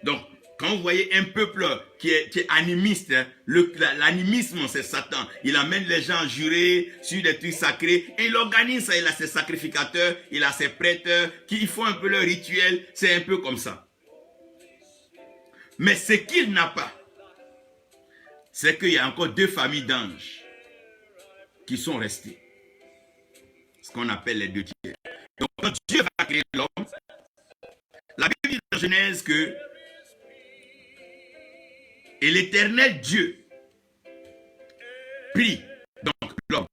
Donc, quand vous voyez un peuple qui est animiste, l'animisme c'est Satan. Il amène les gens à jurer sur des trucs sacrés et il organise ça. Il a ses sacrificateurs, il a ses prêtres qui font un peu leur rituel. C'est un peu comme ça. Mais ce qu'il n'a pas, c'est qu'il y a encore 2 familles d'anges qui sont restés. Ce qu'on appelle les 2 tiers. Donc, quand Dieu va créer l'homme, la Bible dit dans Genèse que et l'Éternel Dieu prit donc l'homme,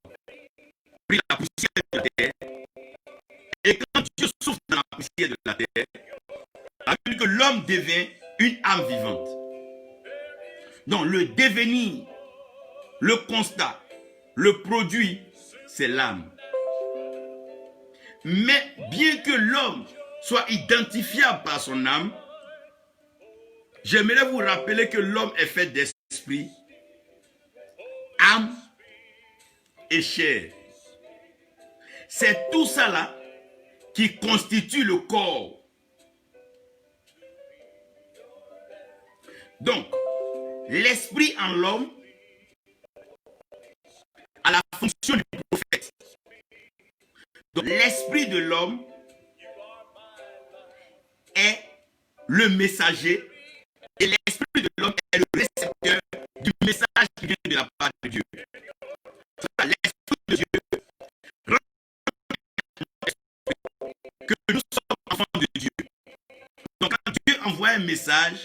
prit la poussière de la terre, et quand Dieu souffle dans la poussière de la terre, la Bible dit que l'homme devient une âme vivante. Donc le devenir, le constat, le produit, c'est l'âme. Mais bien que l'homme soit identifiable par son âme, j'aimerais vous rappeler que l'homme est fait d'esprit, âme et chair. C'est tout ça là qui constitue le corps. Donc, l'esprit en l'homme a la fonction du prophète. Donc, l'esprit de l'homme est le messager et l'esprit de l'homme est le récepteur du message qui vient de la part de Dieu. L'esprit de Dieu rend que nous sommes enfants de Dieu. Donc quand Dieu envoie un message,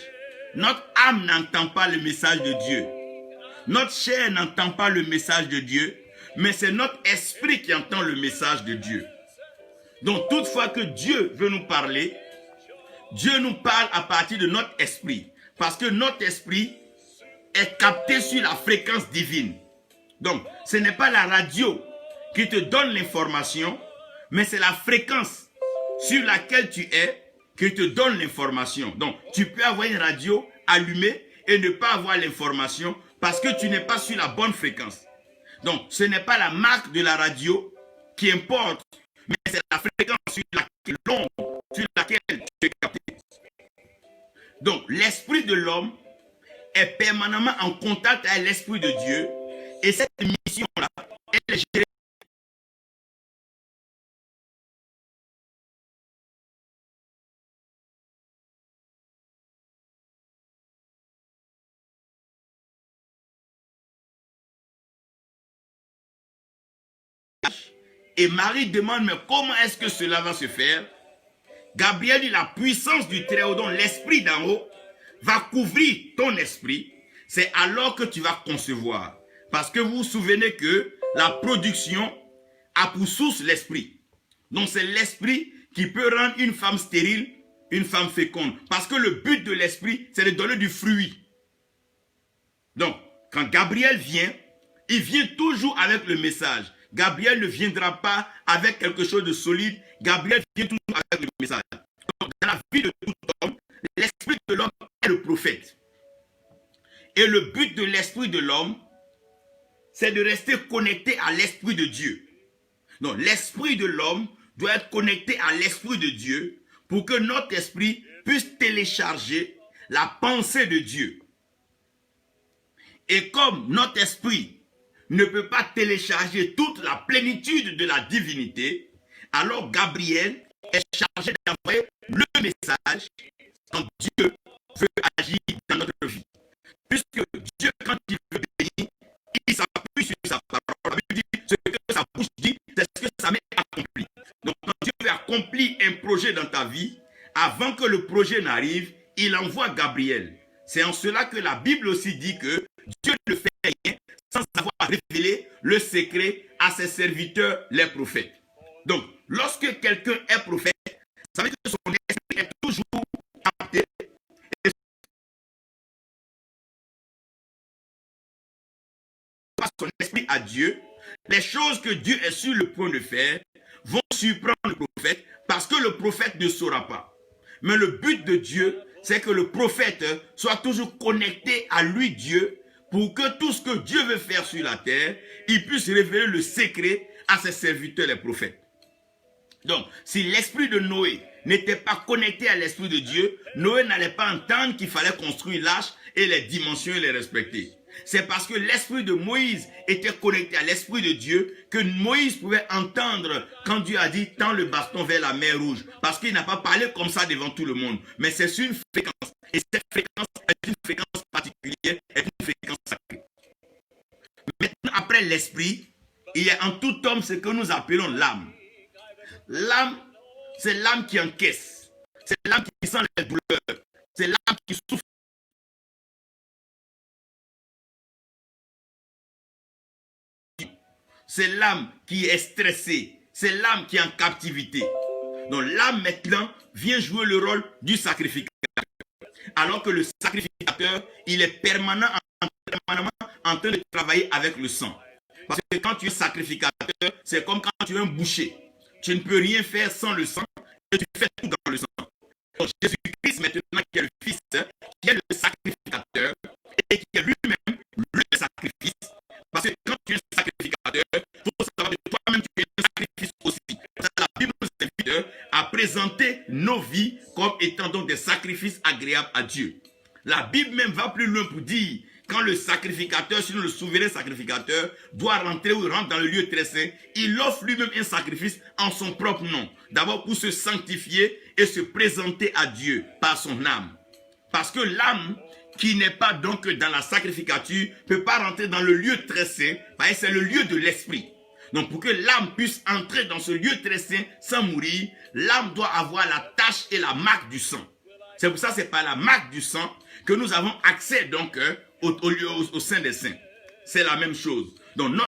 notre âme n'entend pas le message de Dieu. Notre chair n'entend pas le message de Dieu, mais c'est notre esprit qui entend le message de Dieu. Donc toutefois que Dieu veut nous parler, Dieu nous parle à partir de notre esprit. Parce que notre esprit est capté sur la fréquence divine. Donc, ce n'est pas la radio qui te donne l'information, mais c'est la fréquence sur laquelle tu es qui te donne l'information. Donc, tu peux avoir une radio allumée et ne pas avoir l'information parce que tu n'es pas sur la bonne fréquence. Donc, ce n'est pas la marque de la radio qui importe, mais c'est la fréquence sur laquelle l'onde, sur laquelle tu es capté. Donc, l'esprit de l'homme est permanemment en contact avec l'esprit de Dieu et cette mission-là, elle est gérée Et Marie demande, mais comment est-ce que cela va se faire? Gabriel dit, la puissance du Très-Haut, dont l'Esprit d'en haut, va couvrir ton esprit. C'est alors que tu vas concevoir. Parce que vous vous souvenez que la production a pour source l'esprit. Donc c'est l'esprit qui peut rendre une femme stérile, une femme féconde. Parce que le but de l'esprit, c'est de donner du fruit. Donc, quand Gabriel vient, il vient toujours avec le message. Gabriel ne viendra pas avec quelque chose de solide. Gabriel vient toujours avec le message. Donc, dans la vie de tout homme, l'esprit de l'homme est le prophète. Et le but de l'esprit de l'homme, c'est de rester connecté à l'esprit de Dieu. Donc, l'esprit de l'homme doit être connecté à l'esprit de Dieu pour que notre esprit puisse télécharger la pensée de Dieu. Et comme notre esprit ne peut pas télécharger toute la plénitude de la divinité, alors Gabriel est chargé d'envoyer le message quand Dieu veut agir dans notre vie. Puisque Dieu, quand il veut bénir, il s'appuie sur sa parole. Il dit, ce que sa bouche dit, c'est ce que sa main accomplit. Donc quand Dieu veut accomplir un projet dans ta vie, avant que le projet n'arrive, il envoie Gabriel. C'est en cela que la Bible aussi dit que Dieu ne fait rien sans avoir révélé le secret à ses serviteurs, les prophètes. Donc, lorsque quelqu'un est prophète, ça veut dire que son esprit est toujours apte et son esprit à Dieu. Les choses que Dieu est sur le point de faire vont surprendre le prophète parce que le prophète ne saura pas. Mais le but de Dieu, c'est que le prophète soit toujours connecté à lui, Dieu, pour que tout ce que Dieu veut faire sur la terre, il puisse révéler le secret à ses serviteurs, les prophètes. Donc, si l'esprit de Noé n'était pas connecté à l'esprit de Dieu, Noé n'allait pas entendre qu'il fallait construire l'arche et les dimensions et les respecter. C'est parce que l'esprit de Moïse était connecté à l'esprit de Dieu que Moïse pouvait entendre quand Dieu a dit « tends le baston vers la mer Rouge ». Parce qu'il n'a pas parlé comme ça devant tout le monde. Mais c'est sur une fréquence. Et cette fréquence est une fréquence particulière, est une fréquence sacrée. Maintenant, après l'esprit, il y a en tout homme ce que nous appelons l'âme. L'âme, c'est l'âme qui encaisse. C'est l'âme qui sent les douleurs. C'est l'âme qui souffre. C'est l'âme qui est stressée. C'est l'âme qui est en captivité. Donc l'âme maintenant vient jouer le rôle du sacrificateur. Alors que le sacrificateur, il est permanemment en train de travailler avec le sang. Parce que quand tu es sacrificateur, c'est comme quand tu es un boucher. Tu ne peux rien faire sans le sang et tu fais tout dans le sang. Donc Jésus-Christ maintenant qui est le Fils, qui est le sacrificateur et qui est lui-même le sacrifice. Parce que quand tu es sacrificateur, il faut savoir que toi-même tu es un sacrifice aussi. La Bible nous invite à présenter nos vies comme étant donc des sacrifices agréables à Dieu. La Bible même va plus loin pour dire quand le sacrificateur, sinon le souverain sacrificateur, doit rentrer ou rentre dans le lieu très saint, il offre lui-même un sacrifice en son propre nom. D'abord pour se sanctifier et se présenter à Dieu par son âme. Parce que l'âme qui n'est pas donc dans la sacrificature ne peut pas rentrer dans le lieu très saint, parce que c'est le lieu de l'esprit. Donc pour que l'âme puisse entrer dans ce lieu très saint sans mourir, l'âme doit avoir la tache et la marque du sang. C'est pour ça que c'est par la marque du sang que nous avons accès donc au sein des saints. C'est la même chose. Donc notre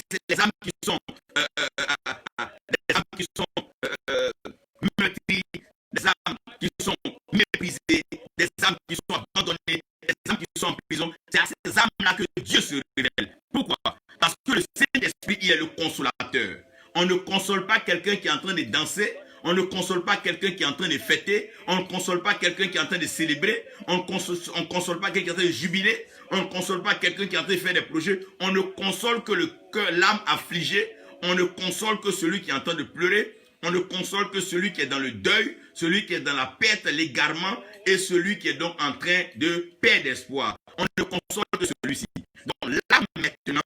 c'est les âmes qui sont meurtries, des âmes qui sont méprisées, des âmes qui sont abandonnées, des âmes qui sont en prison. C'est à ces âmes-là que Dieu se révèle. Pourquoi? Parce que le Saint-Esprit, il est le consolateur. On ne console pas quelqu'un qui est en train de danser. On ne console pas quelqu'un qui est en train de fêter. On ne console pas quelqu'un qui est en train de célébrer. On ne console pas quelqu'un qui est en train de jubiler. On ne console pas quelqu'un qui est en train de faire des projets. On ne console que l'âme affligée. On ne console que celui qui est en train de pleurer. On ne console que celui qui est dans le deuil, celui qui est dans la perte, l'égarement, et celui qui est donc en train de perdre espoir. On ne console que celui-ci. Donc l'âme maintenant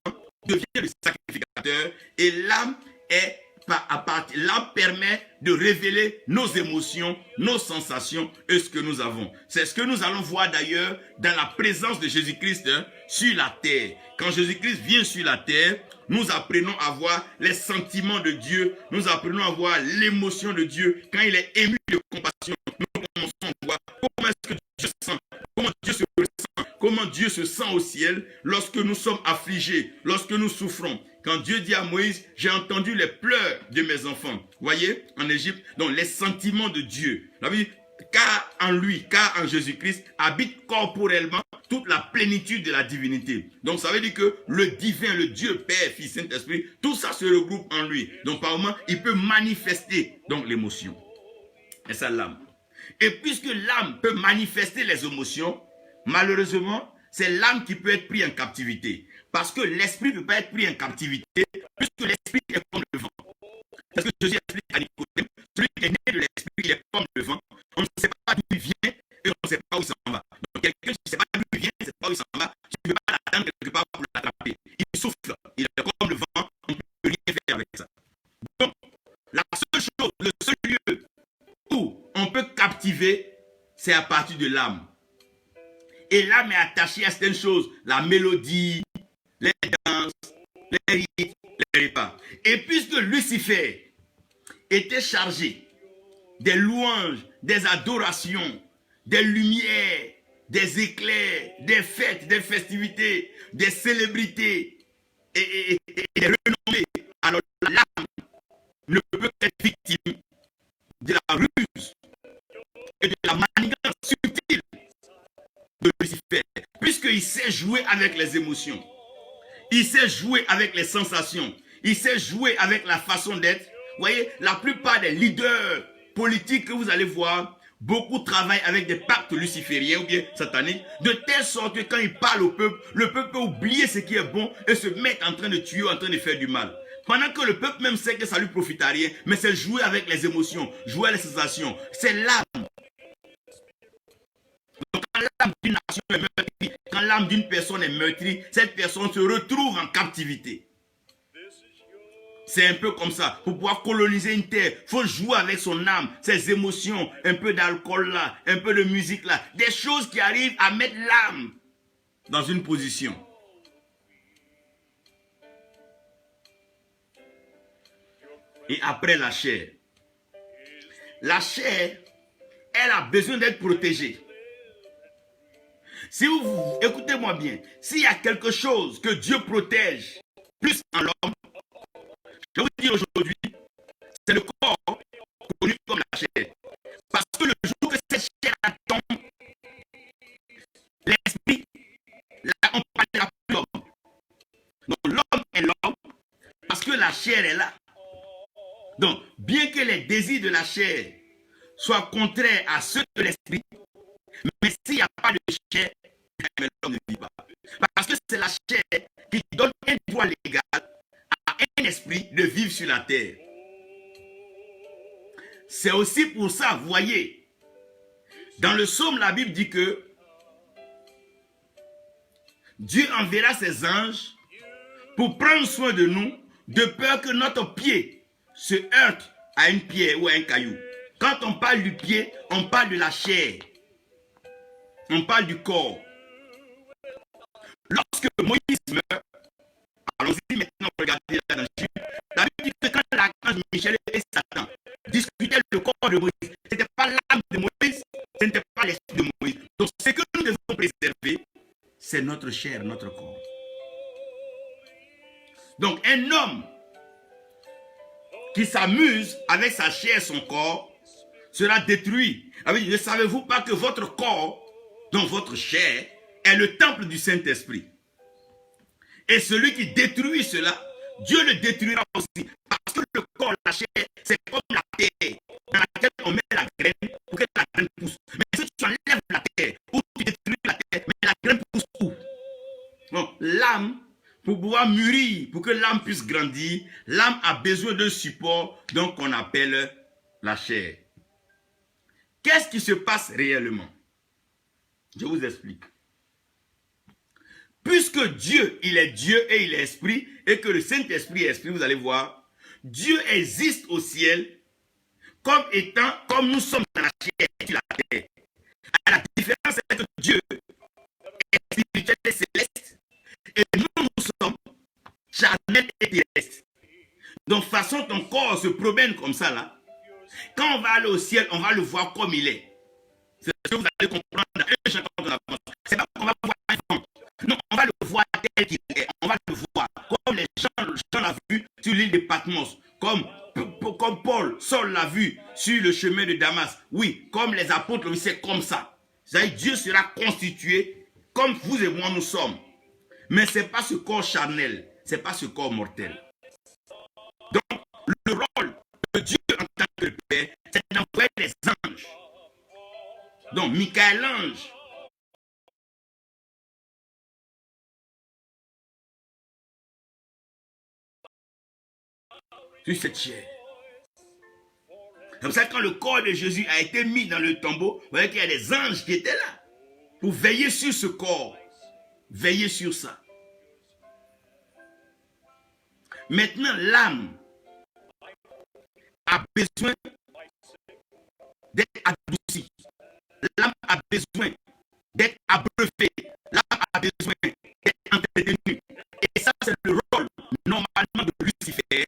devient le sacrificateur et l'âme est l'âme permet de révéler nos émotions, nos sensations et ce que nous avons. C'est ce que nous allons voir d'ailleurs dans la présence de Jésus-Christ sur la terre. Quand Jésus-Christ vient sur la terre, nous apprenons à voir les sentiments de Dieu, nous apprenons à voir l'émotion de Dieu. Quand il est ému de compassion, nous commençons à voir comment est-ce que Dieu se sent, comment Dieu se ressent, comment Dieu se sent au ciel lorsque nous sommes affligés, lorsque nous souffrons. Quand Dieu dit à Moïse, j'ai entendu les pleurs de mes enfants. Voyez, en Égypte, donc les sentiments de Dieu. Car en lui, car en Jésus-Christ, habite corporellement toute la plénitude de la divinité. Donc ça veut dire que le divin, le Dieu, Père, Fils, Saint-Esprit, tout ça se regroupe en lui. Donc par moment, il peut manifester donc l'émotion. Et ça, l'âme. Et puisque l'âme peut manifester les émotions, malheureusement, c'est l'âme qui peut être prise en captivité. Parce que l'esprit ne peut pas être pris en captivité, puisque l'esprit est comme le vent. C'est ce que Jésus explique à Nicodème. Celui qui est né de l'esprit, il est comme le vent. On ne sait pas d'où il vient et on ne sait pas où il s'en va. Donc quelqu'un qui ne sait pas d'où il vient, ne sait pas où il s'en va, tu ne peux pas l'attendre quelque part pour l'attraper. Il souffle, il est comme le vent, on ne peut rien faire avec ça. Donc, la seule chose, le seul lieu où on peut captiver, c'est à partir de l'âme. Et l'âme est attachée à certaines choses, la mélodie, les danses, les rites, les repas. Et puisque Lucifer était chargé des louanges, des adorations, des lumières, des éclairs, des fêtes, des festivités, des célébrités et des renommées, alors l'âme ne peut être victime de la ruse et de la manigance subtile de Lucifer, puisqu'il sait jouer avec les émotions. Il sait jouer avec les sensations. Il sait jouer avec la façon d'être. Vous voyez, la plupart des leaders politiques que vous allez voir, beaucoup travaillent avec des pactes lucifériens ou bien sataniques, de telle sorte que quand ils parlent au peuple, le peuple peut oublier ce qui est bon et se mettre en train de tuer, en train de faire du mal. Pendant que le peuple même sait que ça lui profite à rien, mais c'est jouer avec les émotions, jouer avec les sensations. C'est l'âme. Donc quand l'âme d'une nation est meurtrie, quand l'âme d'une personne est meurtrie, cette personne se retrouve en captivité. C'est un peu comme ça. Pour pouvoir coloniser une terre, il faut jouer avec son âme, ses émotions, un peu d'alcool là, un peu de musique là. Des choses qui arrivent à mettre l'âme dans une position. Et après la chair. La chair, elle a besoin d'être protégée. Si vous écoutez-moi bien, s'il y a quelque chose que Dieu protège plus en l'homme, je vais vous dire aujourd'hui, c'est le corps connu comme la chair. Parce que le jour que cette chair tombe, l'esprit, on parlera plus l'homme. Donc l'homme est l'homme parce que la chair est là. Donc, bien que les désirs de la chair soient contraires à ceux de l'esprit, mais s'il n'y a pas de chair, l'homme ne vit pas. Parce que c'est la chair qui donne un droit légal à un esprit de vivre sur la terre. C'est aussi pour ça, vous voyez, dans le psaume, la Bible dit que Dieu enverra ses anges pour prendre soin de nous, de peur que notre pied se heurte à une pierre ou à un caillou. Quand on parle du pied, on parle de la chair. On parle du corps. Lorsque Moïse meurt, allons-y maintenant, regardez là dans Jude. La Bible dit que quand l'archange Michel et Satan discutaient le corps de Moïse, ce n'était pas l'âme de Moïse, ce n'était pas l'esprit de Moïse. Donc ce que nous devons préserver, c'est notre chair, notre corps. Donc un homme qui s'amuse avec sa chair, son corps, sera détruit. Ne savez-vous pas que votre corps, donc votre chair, est le temple du Saint-Esprit? Et celui qui détruit cela, Dieu le détruira aussi. Parce que le corps, la chair, c'est comme la terre dans laquelle on met la graine pour que la graine pousse. Mais si tu enlèves la terre ou tu détruis la terre, mais la graine pousse où? Donc l'âme, pour pouvoir mûrir, pour que l'âme puisse grandir, l'âme a besoin d'un support, donc qu'on appelle la chair. Qu'est-ce qui se passe réellement? Je vous explique. Puisque Dieu, il est Dieu et il est esprit, et que le Saint-Esprit est esprit, vous allez voir, Dieu existe au ciel comme nous sommes dans la chair sur la terre. La différence, c'est que Dieu est spirituel et céleste, et nous sommes charnels et terrestres. Donc, façon ton corps se promène comme ça, là. Quand on va aller au ciel, on va le voir comme il est. C'est ce que vous allez comprendre dans un chacun de l'avance. C'est pas qu'on va voir un enfant. Non, on va le voir tel qu'il est. On va le voir comme les gens l'ont vu sur l'île de Patmos. Comme Paul, Saul l'a vu sur le chemin de Damas. Oui, comme les apôtres, c'est comme ça. C'est-à-dire Dieu sera constitué comme vous et moi nous sommes. Mais ce n'est pas ce corps charnel. Ce n'est pas ce corps mortel. Donc, le rôle de Dieu en tant que Père, c'est d'envoyer les anges. Donc, Michel-Ange, sur cette chair. C'est comme ça que quand le corps de Jésus a été mis dans le tombeau, vous voyez qu'il y a des anges qui étaient là pour veiller sur ce corps. Veiller sur ça. Maintenant, l'âme a besoin d'être adoucie. L'âme a besoin d'être abreuvée. L'âme a besoin d'être entretenue. Et ça, c'est le rôle normalement de Lucifer,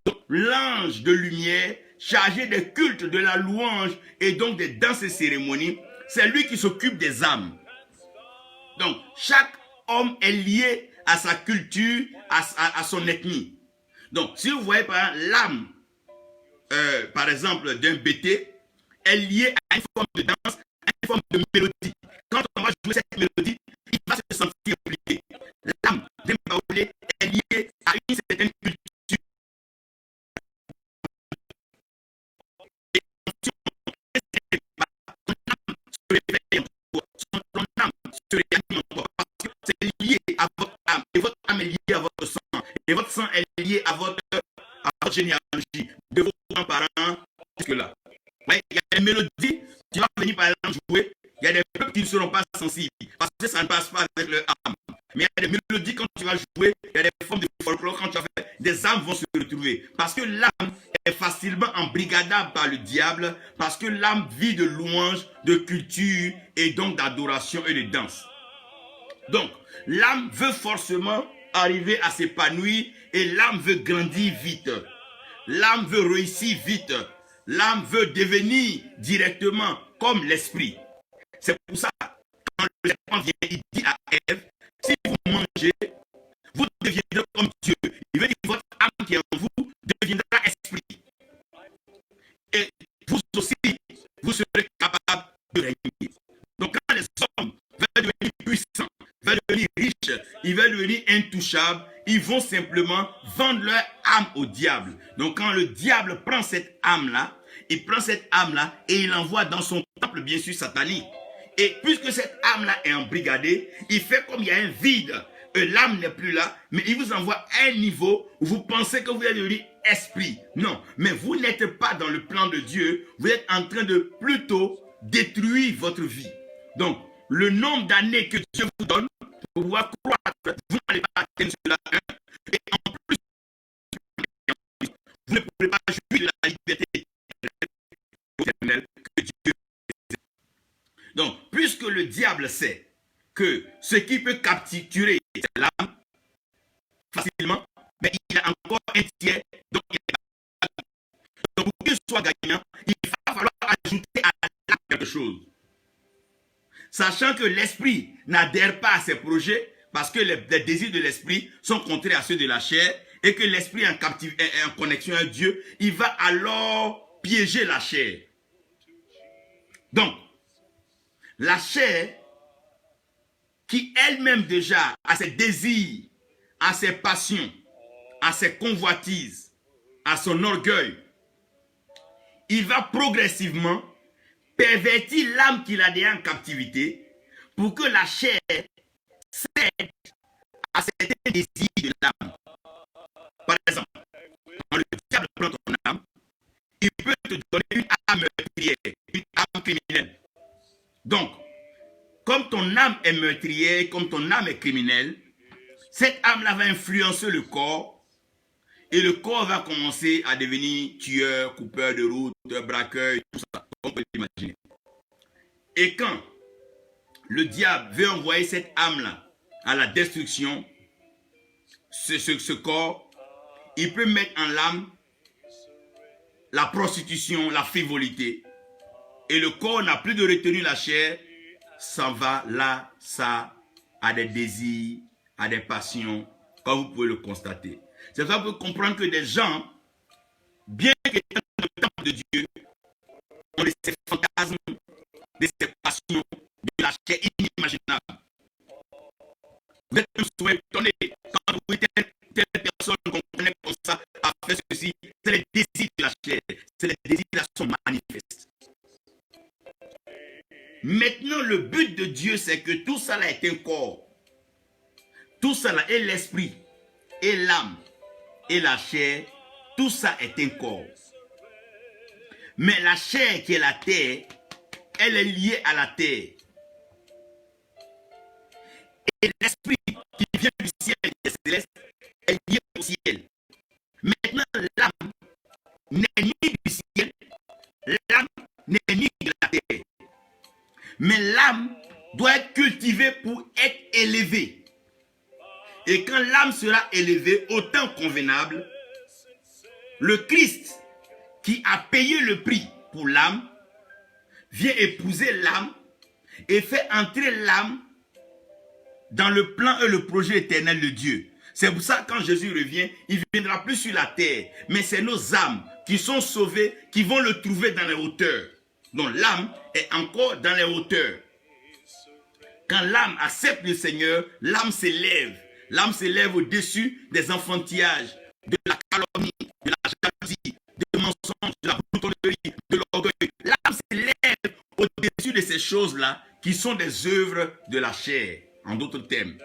donc l'ange de lumière, chargé des cultes, de la louange et donc des danses et cérémonies. C'est lui qui s'occupe des âmes. Donc, chaque homme est lié à sa culture, à son ethnie. Donc, si vous voyez par exemple l'âme, par exemple, d'un bété, est liée à une forme de danse, à une forme de mélodie. Quand on va jouer cette mélodie, il va se sentir oublié. L'âme d'un baoulé est liée à une certaine culture. Et son âme se réanime encore parce que c'est lié à votre âme. Et votre âme est liée à votre sang. Et votre sang est lié à votre généalogie, de vos grands-parents jusque-là. Ouais, il y a des mélodies, tu vas venir par exemple jouer, il y a des peuples qui ne seront pas sensibles, parce que ça ne passe pas avec leur âme. Mais il y a des mélodies quand tu vas jouer, il y a des formes de folklore quand tu vas faire, des âmes vont se retrouver. Parce que l'âme est facilement embrigadable par le diable, parce que l'âme vit de louanges, de culture, et donc d'adoration et de danse. Donc, l'âme veut forcément arriver à s'épanouir, et l'âme veut grandir vite. L'âme veut réussir vite. L'âme veut devenir directement comme l'esprit. C'est pour ça, quand le serpent vient, il dit à Ève, si vous mangez, vous deviendrez comme Dieu. Il veut dire que votre âme qui est en vous deviendra esprit. Et vous aussi, vous serez capable de régner. Donc quand les hommes veulent devenir puissants, veulent devenir riches, ils veulent devenir intouchables, ils vont simplement vendre leur âme au diable. Donc quand le diable prend cette âme-là, il prend cette âme-là et il l'envoie dans son temple, bien sûr, satanique. Et puisque cette âme-là est embrigadée, il fait comme il y a un vide. L'âme n'est plus là, mais il vous envoie à un niveau où vous pensez que vous êtes devenu esprit. Non, mais vous n'êtes pas dans le plan de Dieu. Vous êtes en train de plutôt détruire votre vie. Donc, le nombre d'années que Dieu vous donne pour pouvoir croître, vous n'allez pas atteindre cela. Et en plus, vous ne pourrez pas jouir de la liberté éternelle que Dieu a. Donc, puisque le diable sait que ce qui peut capturer c'est l'âme facilement, mais il a encore un tiers, donc il est pas. Donc, pour qu'il soit gagnant, il va falloir ajouter à l'âme quelque chose. Sachant que l'esprit n'adhère pas à ses projets, parce que les désirs de l'esprit sont contraires à ceux de la chair, et que l'esprit est en connexion avec Dieu, il va alors piéger la chair. Donc, la chair, qui elle-même déjà a ses désirs, a ses passions, a ses convoitises, a son orgueil, il va progressivement pervertir l'âme qu'il a déjà en captivité pour que la chair cède à certains désirs de l'âme. Par exemple, quand le diable prend ton âme, il peut te donner une âme meurtrière, une âme criminelle. Donc, comme ton âme est meurtrière, comme ton âme est criminelle, cette âme-là va influencer le corps Et le corps va commencer à devenir tueur, coupeur de route, braqueur, tout ça, on peut l'imaginer. Et quand le diable veut envoyer cette âme-là à la destruction, ce corps, il peut mettre en l'âme la prostitution, la frivolité. Et le corps n'a plus de retenue la chair, s'en va là, ça, à des désirs, à des passions, comme vous pouvez le constater. C'est ça pour comprendre que des gens, bien qu'étant dans le temple de Dieu, ont de ces fantasmes, de ces passions, de la chair inimaginable. Vous êtes souvent étonné quand vous voyez telle personne qu'on connaît comme ça a fait ceci. C'est les désirs de la chair, c'est les désirs qui sont manifestes. Maintenant, le but de Dieu, c'est que tout ça là est un corps. Tout ça là est l'esprit, et l'âme, et la chair. Tout ça est un corps. Mais la chair qui est la terre, elle est liée à la terre. Et l'esprit qui vient du ciel et céleste est lié au ciel. Maintenant, l'âme n'est ni du ciel, l'âme n'est ni de la terre. Mais l'âme doit être cultivée pour être élevée. Et quand l'âme sera élevée au temps convenable, le Christ qui a payé le prix pour l'âme vient épouser l'âme et fait entrer l'âme dans le plan et le projet éternel de Dieu. C'est pour ça que quand Jésus revient, il ne viendra plus sur la terre, mais c'est nos âmes qui sont sauvées qui vont le trouver dans les hauteurs. Donc l'âme est encore dans les hauteurs. Quand l'âme accepte le Seigneur, l'âme s'élève. L'âme s'élève au-dessus des enfantillages, de la calomnie, de la jalousie, du mensonge, de la boutonnerie, de l'orgueil. L'âme s'élève au-dessus de ces choses-là qui sont des œuvres de la chair, en d'autres termes.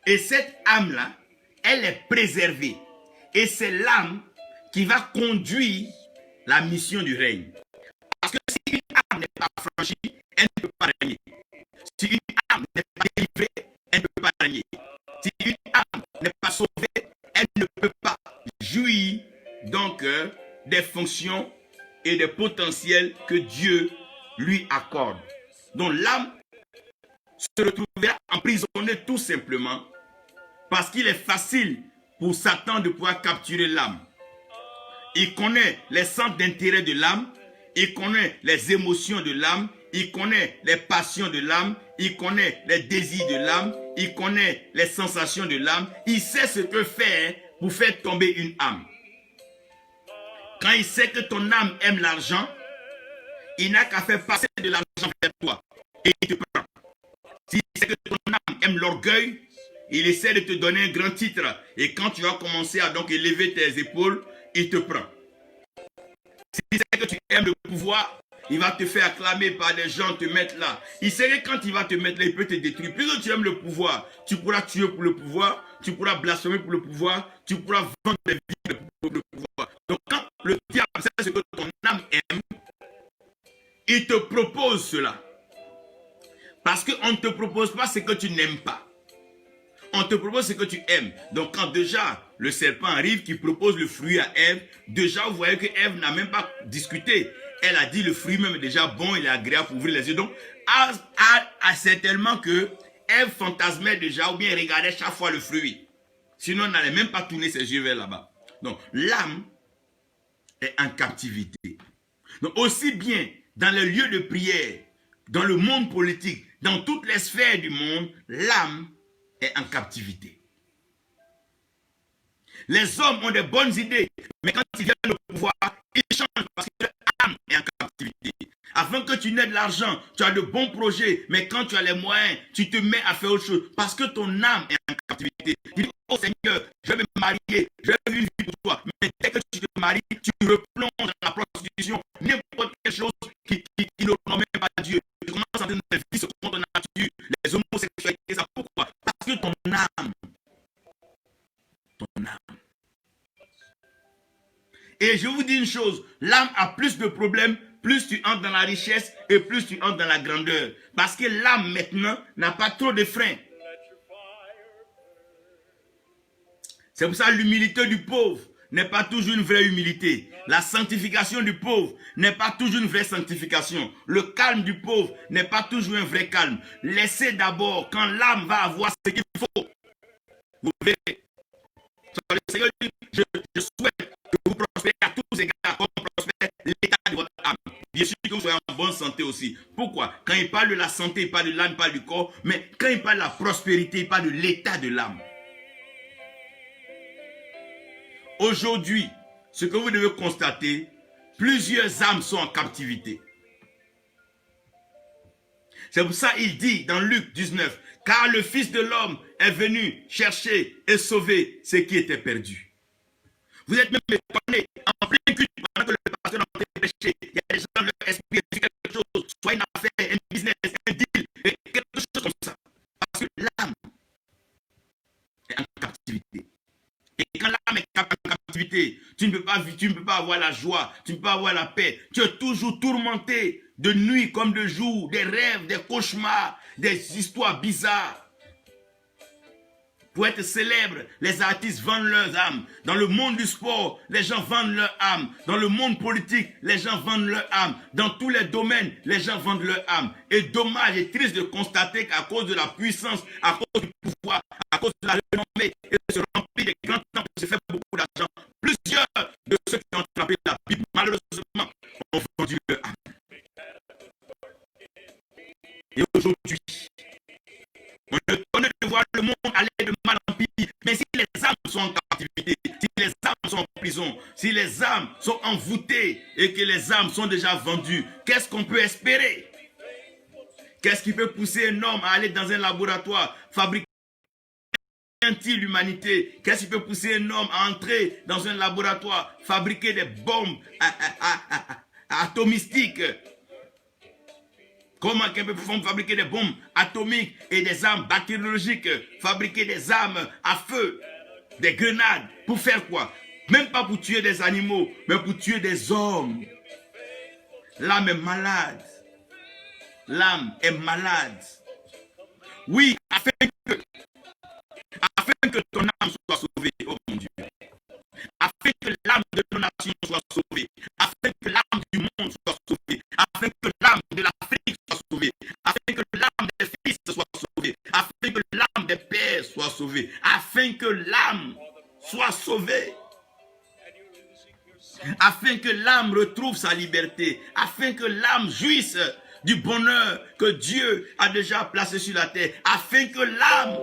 Et cette âme-là, elle est préservée. Et c'est l'âme qui va conduire la mission du règne. Parce que si une âme n'est pas franchie, elle ne peut pas régner. Si une âme n'est pas délivrée, elle ne peut pas régner. Si une âme n'est pas sauvée, elle ne peut pas jouir donc des fonctions et des potentiels que Dieu lui accorde. Donc l'âme se retrouvera emprisonnée tout simplement parce qu'il est facile pour Satan de pouvoir capturer l'âme. Il connaît les centres d'intérêt de l'âme, il connaît les émotions de l'âme, il connaît les passions de l'âme, il connaît les désirs de l'âme, il connaît les sensations de l'âme, il sait ce que faire pour faire tomber une âme. Quand il sait que ton âme aime l'argent, il n'a qu'à faire passer de l'argent vers toi et il te prend. S'il sait que ton âme aime l'orgueil, il essaie de te donner un grand titre et quand tu vas commencer à donc élever tes épaules, il te prend. S'il sait que tu aimes le pouvoir, il va te faire acclamer par des gens, te mettre là. Il sait que quand il va te mettre là, il peut te détruire. Plus que tu aimes le pouvoir, tu pourras tuer pour le pouvoir, tu pourras blasphémer pour le pouvoir, tu pourras vendre des vies pour le pouvoir. Donc quand le diable sait ce que ton âme aime, il te propose cela. Parce qu'on ne te propose pas ce que tu n'aimes pas. On te propose ce que tu aimes. Donc quand déjà le serpent arrive qui propose le fruit à Ève, déjà vous voyez que Ève n'a même pas discuté. Elle a dit le fruit même est déjà bon, il est agréable pour ouvrir les yeux. Donc certainement que Ève fantasmait déjà ou bien regardait chaque fois le fruit. Sinon elle n'allait même pas tourner ses yeux vers là-bas. Donc l'âme est en captivité. Donc aussi bien dans les lieux de prière, dans le monde politique, dans toutes les sphères du monde, l'âme est en captivité. Les hommes ont de bonnes idées, mais quand ils viennent au pouvoir, ils changent parce que l'âme est en captivité. Afin que tu n'aies de l'argent, tu as de bons projets, mais quand tu as les moyens, tu te mets à faire autre chose parce que ton âme est en captivité. Tu dis, oh Seigneur, je vais me marier, je vais vivre une vie pour toi. Mais dès que tu te maries, tu replonges dans la prostitution, n'importe quelle chose qui n'honore même pas Dieu. Tu commences à entrer dans la vie selon ton nature, les homosexualités, ça pourquoi? Parce que ton âme. Et je vous dis une chose, l'âme a plus de problèmes, plus tu entres dans la richesse et plus tu entres dans la grandeur. Parce que l'âme maintenant n'a pas trop de freins. C'est pour ça que l'humilité du pauvre n'est pas toujours une vraie humilité. La sanctification du pauvre n'est pas toujours une vraie sanctification. Le calme du pauvre n'est pas toujours un vrai calme. Laissez d'abord, quand l'âme va avoir ce qu'il faut, vous verrez. Le Seigneur dit, je souhaite que vous prospérez à tous égards, comme prospère l'état de votre âme. Bien sûr que vous soyez en bonne santé aussi. Pourquoi? Quand il parle de la santé, il parle de l'âme, il parle du corps. Mais quand il parle de la prospérité, il parle de l'état de l'âme. Aujourd'hui, ce que vous devez constater, plusieurs âmes sont en captivité. C'est pour ça qu'il dit dans Luc 19, car le Fils de l'homme est venu chercher et sauver ce qui était perdu. Vous êtes même étonné, en plein culte, pendant que le pasteur est en train de prêcher, il y a des gens dans leur esprit, quelque chose, soit une affaire, un business, un deal, quelque chose comme ça. Parce que l'âme est en captivité. Et quand l'âme est en captivité, tu ne peux pas avoir la joie, tu ne peux pas avoir la paix. Tu es toujours tourmenté de nuit comme de jour, des rêves, des cauchemars, des histoires bizarres. Pour être célèbre, les artistes vendent leurs âmes. Dans le monde du sport, les gens vendent leur âme. Dans le monde politique, les gens vendent leur âme. Dans tous les domaines, les gens vendent leur âme. Et dommage et triste de constater qu'à cause de la puissance, à cause du pouvoir, à cause de la renommée et de se remplir des grands temples, se fait beaucoup d'argent. Plusieurs de ceux qui ont attrapé la Bible, malheureusement, ont vendu leur âme. Et aujourd'hui, on est étonné de voir le monde aller de mal en pire. Mais si les âmes sont en captivité, si les âmes sont en prison, si les âmes sont envoûtées et que les âmes sont déjà vendues, qu'est-ce qu'on peut espérer? Qu'est-ce qui peut pousser un homme à aller dans un laboratoire, fabriquer l'humanité? Qu'est-ce qui peut pousser un homme à entrer dans un laboratoire, fabriquer des bombes atomistiques? Comment quelqu'un peut fabriquer des bombes atomiques et des armes bactériologiques, fabriquer des armes à feu, des grenades, pour faire quoi? Même pas pour tuer des animaux, mais pour tuer des hommes. L'âme est malade. L'âme est malade. Oui, afin que ton âme soit sauvée, oh mon Dieu. Afin que l'âme de nos nations soit sauvée. Afin que l'âme du monde soit sauvée. Afin que l'âme de l'Afrique soit sauvée. Afin que l'âme des fils soit sauvée. Afin que l'âme des pères soit sauvée. Afin que l'âme soit sauvée. Afin que l'âme retrouve sa liberté. Afin que l'âme jouisse du bonheur que Dieu a déjà placé sur la terre. Afin que l'âme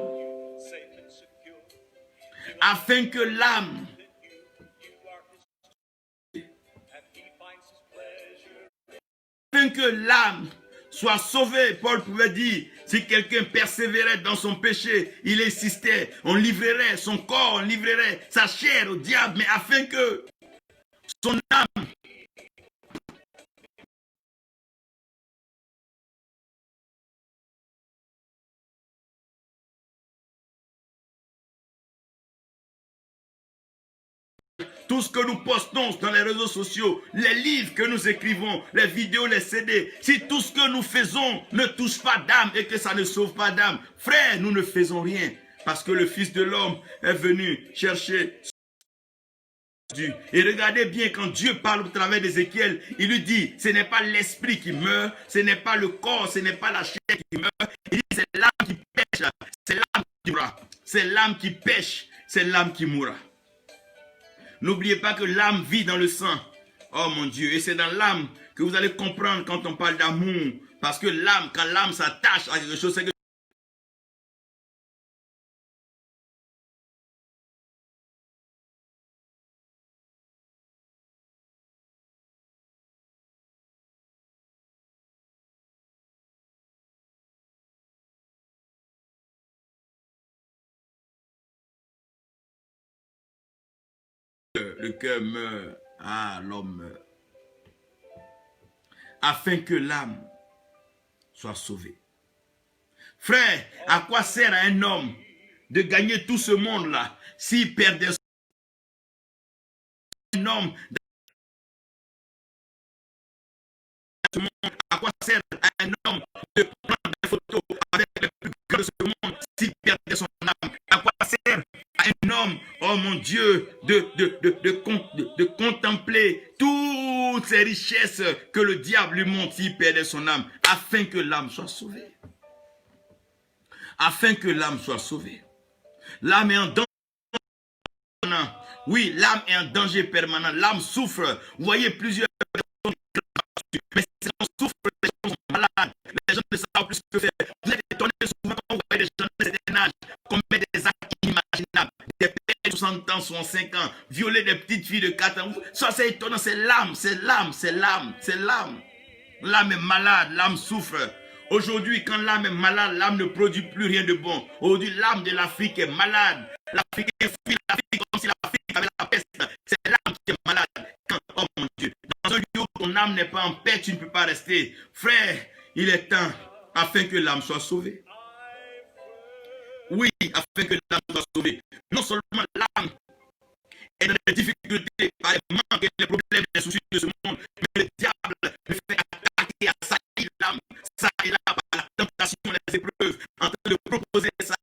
soit sauvée. Paul pouvait dire, si quelqu'un persévérait dans son péché, il insistait, on livrerait son corps, on livrerait sa chair au diable, mais afin que son âme tout ce que nous postons dans les réseaux sociaux, les livres que nous écrivons, les vidéos, les CD, si tout ce que nous faisons ne touche pas d'âme et que ça ne sauve pas d'âme, frère, nous ne faisons rien. Parce que le Fils de l'homme est venu chercher Dieu. Et regardez bien, quand Dieu parle au travers d'Ézéchiel, il lui dit, ce n'est pas l'esprit qui meurt, ce n'est pas le corps, ce n'est pas la chair qui meurt. Il dit, c'est l'âme qui pêche, c'est l'âme qui mourra. C'est l'âme qui pêche, c'est l'âme qui mourra. N'oubliez pas que l'âme vit dans le sang. Oh mon Dieu, et c'est dans l'âme que vous allez comprendre quand on parle d'amour. Parce que l'âme, quand l'âme s'attache à quelque chose, c'est que le cœur meurt. Ah, l'homme meurt. Afin que l'âme soit sauvée. Frère, à quoi sert à un homme de gagner tout ce monde-là s'il perdait un homme dans ce monde? À quoi sert à un homme de prendre des photos avec les plus grands de ce monde s'il perdait son âme? À quoi sert à un homme, oh mon de contempler toutes ces richesses que le diable lui montre s'il perdait son âme, afin que l'âme soit sauvée. Afin que l'âme soit sauvée. L'âme est en danger. Oui, l'âme est en danger permanent. L'âme souffre. Vous voyez plusieurs personnes, mais si l'on souffre, les gens sont malades. Les gens ne savent plus ce que faire. Vous êtes étonnés souvent quand vous voyez des gens de certain âge commettre des actes inimaginables. Des pères de 60 ans, 65 ans, violer des petites filles de 4 ans. Ça, c'est étonnant. C'est l'âme, c'est l'âme, c'est l'âme, c'est l'âme. L'âme est malade, l'âme souffre. Aujourd'hui, quand l'âme est malade, l'âme ne produit plus rien de bon. Aujourd'hui, l'âme de l'Afrique est malade. L'Afrique fuit l'Afrique comme si l'Afrique avait la peste. C'est l'âme qui est malade. Quand, oh mon Dieu, dans un lieu où ton âme n'est pas en paix, tu ne peux pas rester. Frère, il est temps afin que l'âme soit sauvée. Oui, afin que l'âme soit sauvée. Non seulement l'âme est dans des difficultés par les manques et les problèmes, les soucis de ce monde, mais le diable le fait attaquer, assaillir l'âme, ça et là, par la tentation, les épreuves, en train de proposer ça,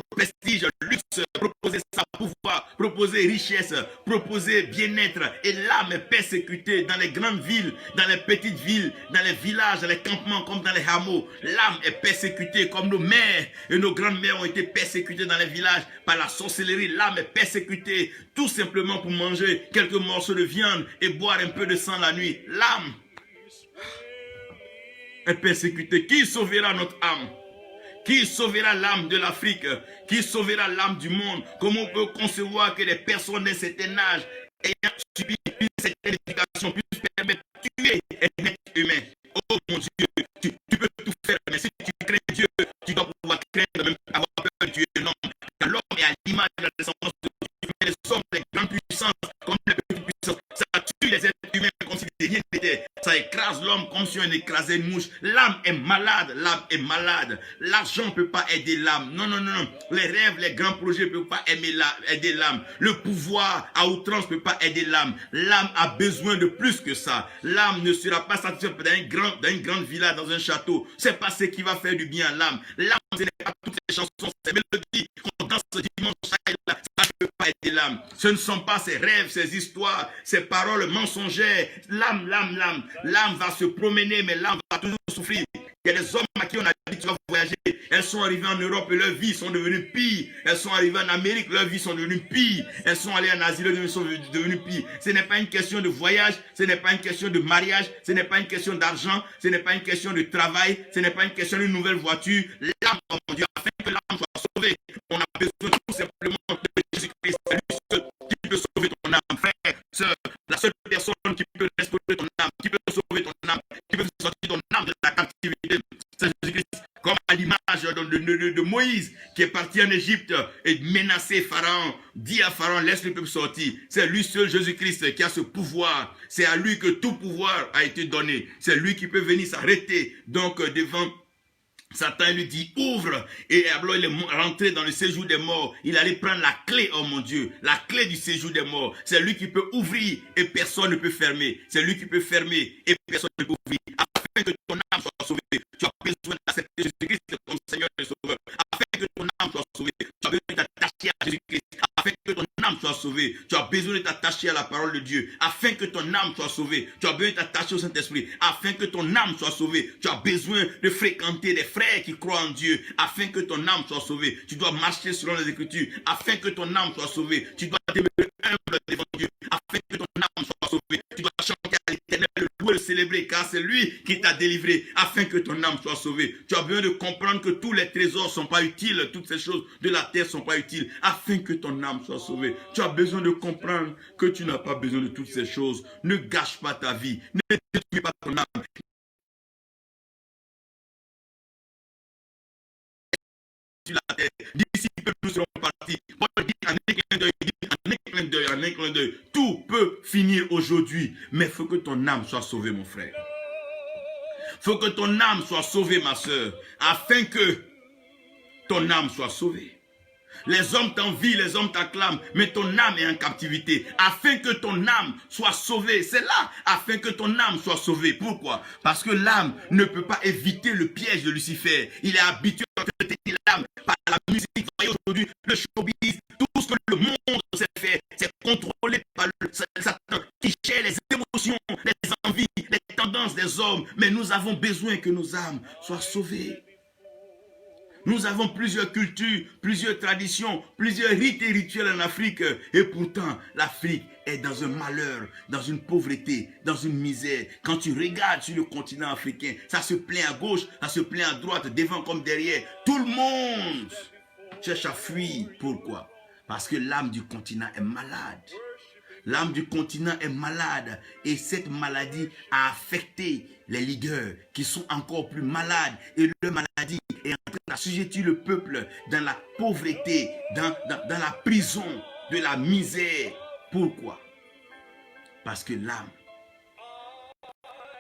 prestige, luxe, proposer ça, pouvoir, proposer richesse, proposer bien-être. Et l'âme est persécutée dans les grandes villes, dans les petites villes, dans les villages, dans les campements, comme dans les hameaux. L'âme est persécutée comme nos mères et nos grandes-mères ont été persécutées dans les villages par la sorcellerie. L'âme est persécutée tout simplement pour manger quelques morceaux de viande et boire un peu de sang la nuit. L'âme est persécutée. Qui sauvera notre âme? Qui sauvera l'âme de l'Afrique? Qui sauvera l'âme du monde? Comment on peut concevoir que des personnes d'un certain âge ayant subi une certaine éducation puissent permettre de tuer un être humain? Oh mon Dieu, tu peux tout faire, mais si tu crains Dieu, tu dois pouvoir craindre, même avoir peur de tuer un homme. Car l'homme est à l'image de la descendance de Dieu. Mais les hommes, les grandes puissances, comme les petites puissances, ça tue les êtres humains comme si rien n'était. Ça écrase l'homme comme si on écrasait une mouche. L'âme est malade, l'âme est malade. L'argent ne peut pas aider l'âme. Non, non, non, non. Les rêves, les grands projets ne peuvent pas aider l'âme. Le pouvoir à outrance ne peut pas aider l'âme. L'âme a besoin de plus que ça. L'âme ne sera pas satisfaite dans une grande villa, dans un château. C'est pas ce qui va faire du bien à l'âme. L'âme, ce n'est pas toutes ces chansons, ces mélodies qu'on danse ce dimanche. Ça ne peut pas aider l'âme. Ce ne sont pas ces rêves, ces histoires, ces paroles mensongères. L'âme va se promener, mais l'âme va toujours souffrir. Il y a des hommes à qui on a dit tu vas voyager. Elles sont arrivées en Europe et leurs vies sont devenues pires. Elles sont arrivées en Amérique, leurs vies sont devenues pires. Elles sont allées en Asie, leurs vies sont devenues pires. Ce n'est pas une question de voyage, ce n'est pas une question de mariage, ce n'est pas une question d'argent, ce n'est pas une question de travail, ce n'est pas une question d'une nouvelle voiture. L'âme, oh mon Dieu, afin que l'âme soit sauvée, on a besoin tout simplement de Jésus-Christ. C'est lui seul qui peut sauver ton âme, frère, sœur. La seule personne qui peut restaurer ton âme, qui peut sauver ton âme, qui peut sortir ton âme de la captivité, c'est Jésus-Christ. Comme à l'image de Moïse qui est parti en Égypte et menacé Pharaon, dit à Pharaon, laisse le peuple sortir. C'est lui seul, Jésus-Christ, qui a ce pouvoir. C'est à lui que tout pouvoir a été donné. C'est lui qui peut venir s'arrêter donc devant Satan lui dit ouvre, et alors il est rentré dans le séjour des morts. Il allait prendre la clé, oh mon Dieu, la clé du séjour des morts. C'est lui qui peut ouvrir et personne ne peut fermer. C'est lui qui peut fermer et personne ne peut ouvrir. Afin que ton âme soit sauvée, tu as besoin d'accepter Jésus-Christ comme Seigneur et Sauveur. Afin que ton âme soit sauvée, tu as besoin de t'attacher à Jésus-Christ. Afin que ton âme soit sauvée, tu as besoin de t'attacher à la parole de Dieu. Afin que ton âme soit sauvée, tu as besoin de t'attacher au Saint-Esprit. Afin que ton âme soit sauvée, tu as besoin de fréquenter des frères qui croient en Dieu. Afin que ton âme soit sauvée, tu dois marcher selon les Écritures. Afin que ton âme soit sauvée, tu dois demeurer humble devant Dieu. Afin que ton âme soit sauvée, tu dois chanter à l'Éternel, le louer, le célébrer, car c'est lui qui t'a délivré. Afin que ton âme soit sauvée, tu as besoin de comprendre que tous les trésors ne sont pas utiles, toutes ces choses de la terre ne sont pas utiles. Afin que ton âme soit sauvée, tu as besoin de comprendre que tu n'as pas besoin de toutes ces choses. Ne gâche pas ta vie, ne détruis pas ton âme. Sur la terre, d'ici peu nous serons partis. Paul dit en un clin d'œil, tout peut finir aujourd'hui, mais il faut que ton âme soit sauvée, mon frère. Il faut que ton âme soit sauvée, ma soeur, afin que ton âme soit sauvée. Les hommes t'envient, les hommes t'acclament, mais ton âme est en captivité. Afin que ton âme soit sauvée, c'est là, afin que ton âme soit sauvée. Pourquoi? Parce que l'âme ne peut pas éviter le piège de Lucifer. Il est habitué à tenir l'âme par la musique. Voyez aujourd'hui, le showbiz, tout ce que le monde sait faire, c'est contrôler des hommes, mais nous avons besoin que nos âmes soient sauvées. Nous avons plusieurs cultures, plusieurs traditions, plusieurs rites et rituels en Afrique. Et pourtant, l'Afrique est dans un malheur, dans une pauvreté, dans une misère. Quand tu regardes sur le continent africain, ça se plaint à gauche, ça se plaint à droite, devant comme derrière. Tout le monde cherche à fuir. Pourquoi? Parce que l'âme du continent est malade. L'âme du continent est malade et cette maladie a affecté les leaders qui sont encore plus malades et leur maladie est en train d'assujettir le peuple dans la pauvreté, dans la prison, de la misère. Pourquoi? Parce que l'âme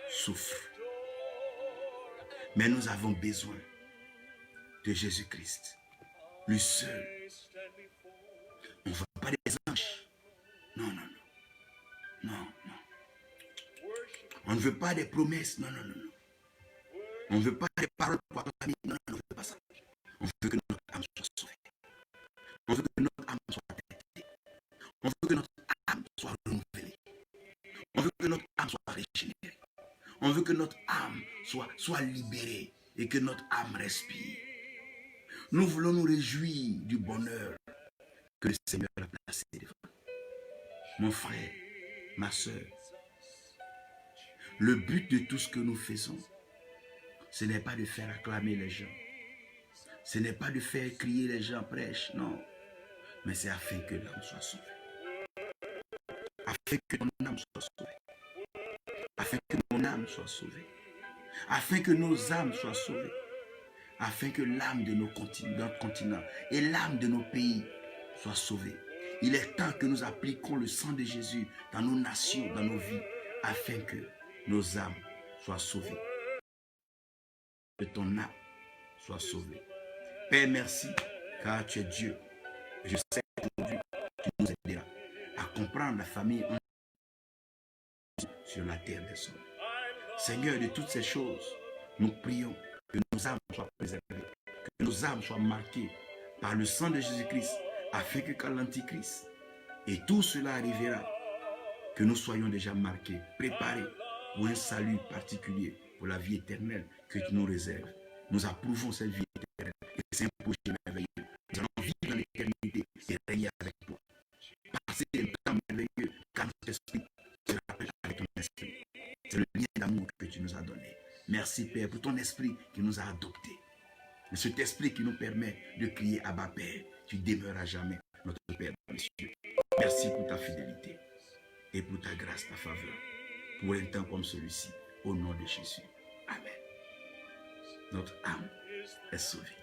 souffre. Mais nous avons besoin de Jésus-Christ, lui seul. On ne veut pas des anges. Non, non, non. Non, non. On ne veut pas des promesses. Non, non, non, non. On ne veut pas des paroles pour la famille. Non, non, on ne veut pas ça. On veut que notre âme soit sauvée. On veut que notre âme soit traitée. On veut que notre âme soit renouvelée. On veut que notre âme soit régénérée. On veut que notre âme soit libérée et que notre âme respire. Nous voulons nous réjouir du bonheur que le Seigneur a placé devant nous. Mon frère, ma soeur, le but de tout ce que nous faisons, ce n'est pas de faire acclamer les gens. Ce n'est pas de faire crier les gens prêchent, non. Mais c'est afin que l'âme soit sauvée. Afin que mon âme soit sauvée. Afin que mon âme soit sauvée. Afin que nos âmes soient sauvées. Afin que l'âme de notre continent et l'âme de nos pays soient sauvées. Il est temps que nous appliquions le sang de Jésus dans nos nations, dans nos vies, afin que nos âmes soient sauvées. Que ton âme soit sauvée. Père, merci, car tu es Dieu. Je sais qu'aujourd'hui, tu nous aideras à comprendre la famille sur la terre des hommes. Seigneur, de toutes ces choses, nous prions que nos âmes soient préservées, que nos âmes soient marquées par le sang de Jésus-Christ, afin que quand l'Antichrist et tout cela arrivera, que nous soyons déjà marqués, préparés pour un salut particulier, pour la vie éternelle que tu nous réserves. Nous approuvons cette vie éternelle et c'est un projet merveilleux. Nous allons vivre dans l'éternité et régner avec toi. Passer des temps merveilleux car notre esprit se rappelle avec ton esprit. C'est le lien d'amour que tu nous as donné. Merci Père pour ton esprit qui nous a adoptés. Et cet esprit qui nous permet de crier Abba Père, tu demeures à jamais notre Père dans les cieux. Merci pour ta fidélité et pour ta grâce, ta faveur, pour un temps comme celui-ci, au nom de Jésus. Amen. Notre âme est sauvée.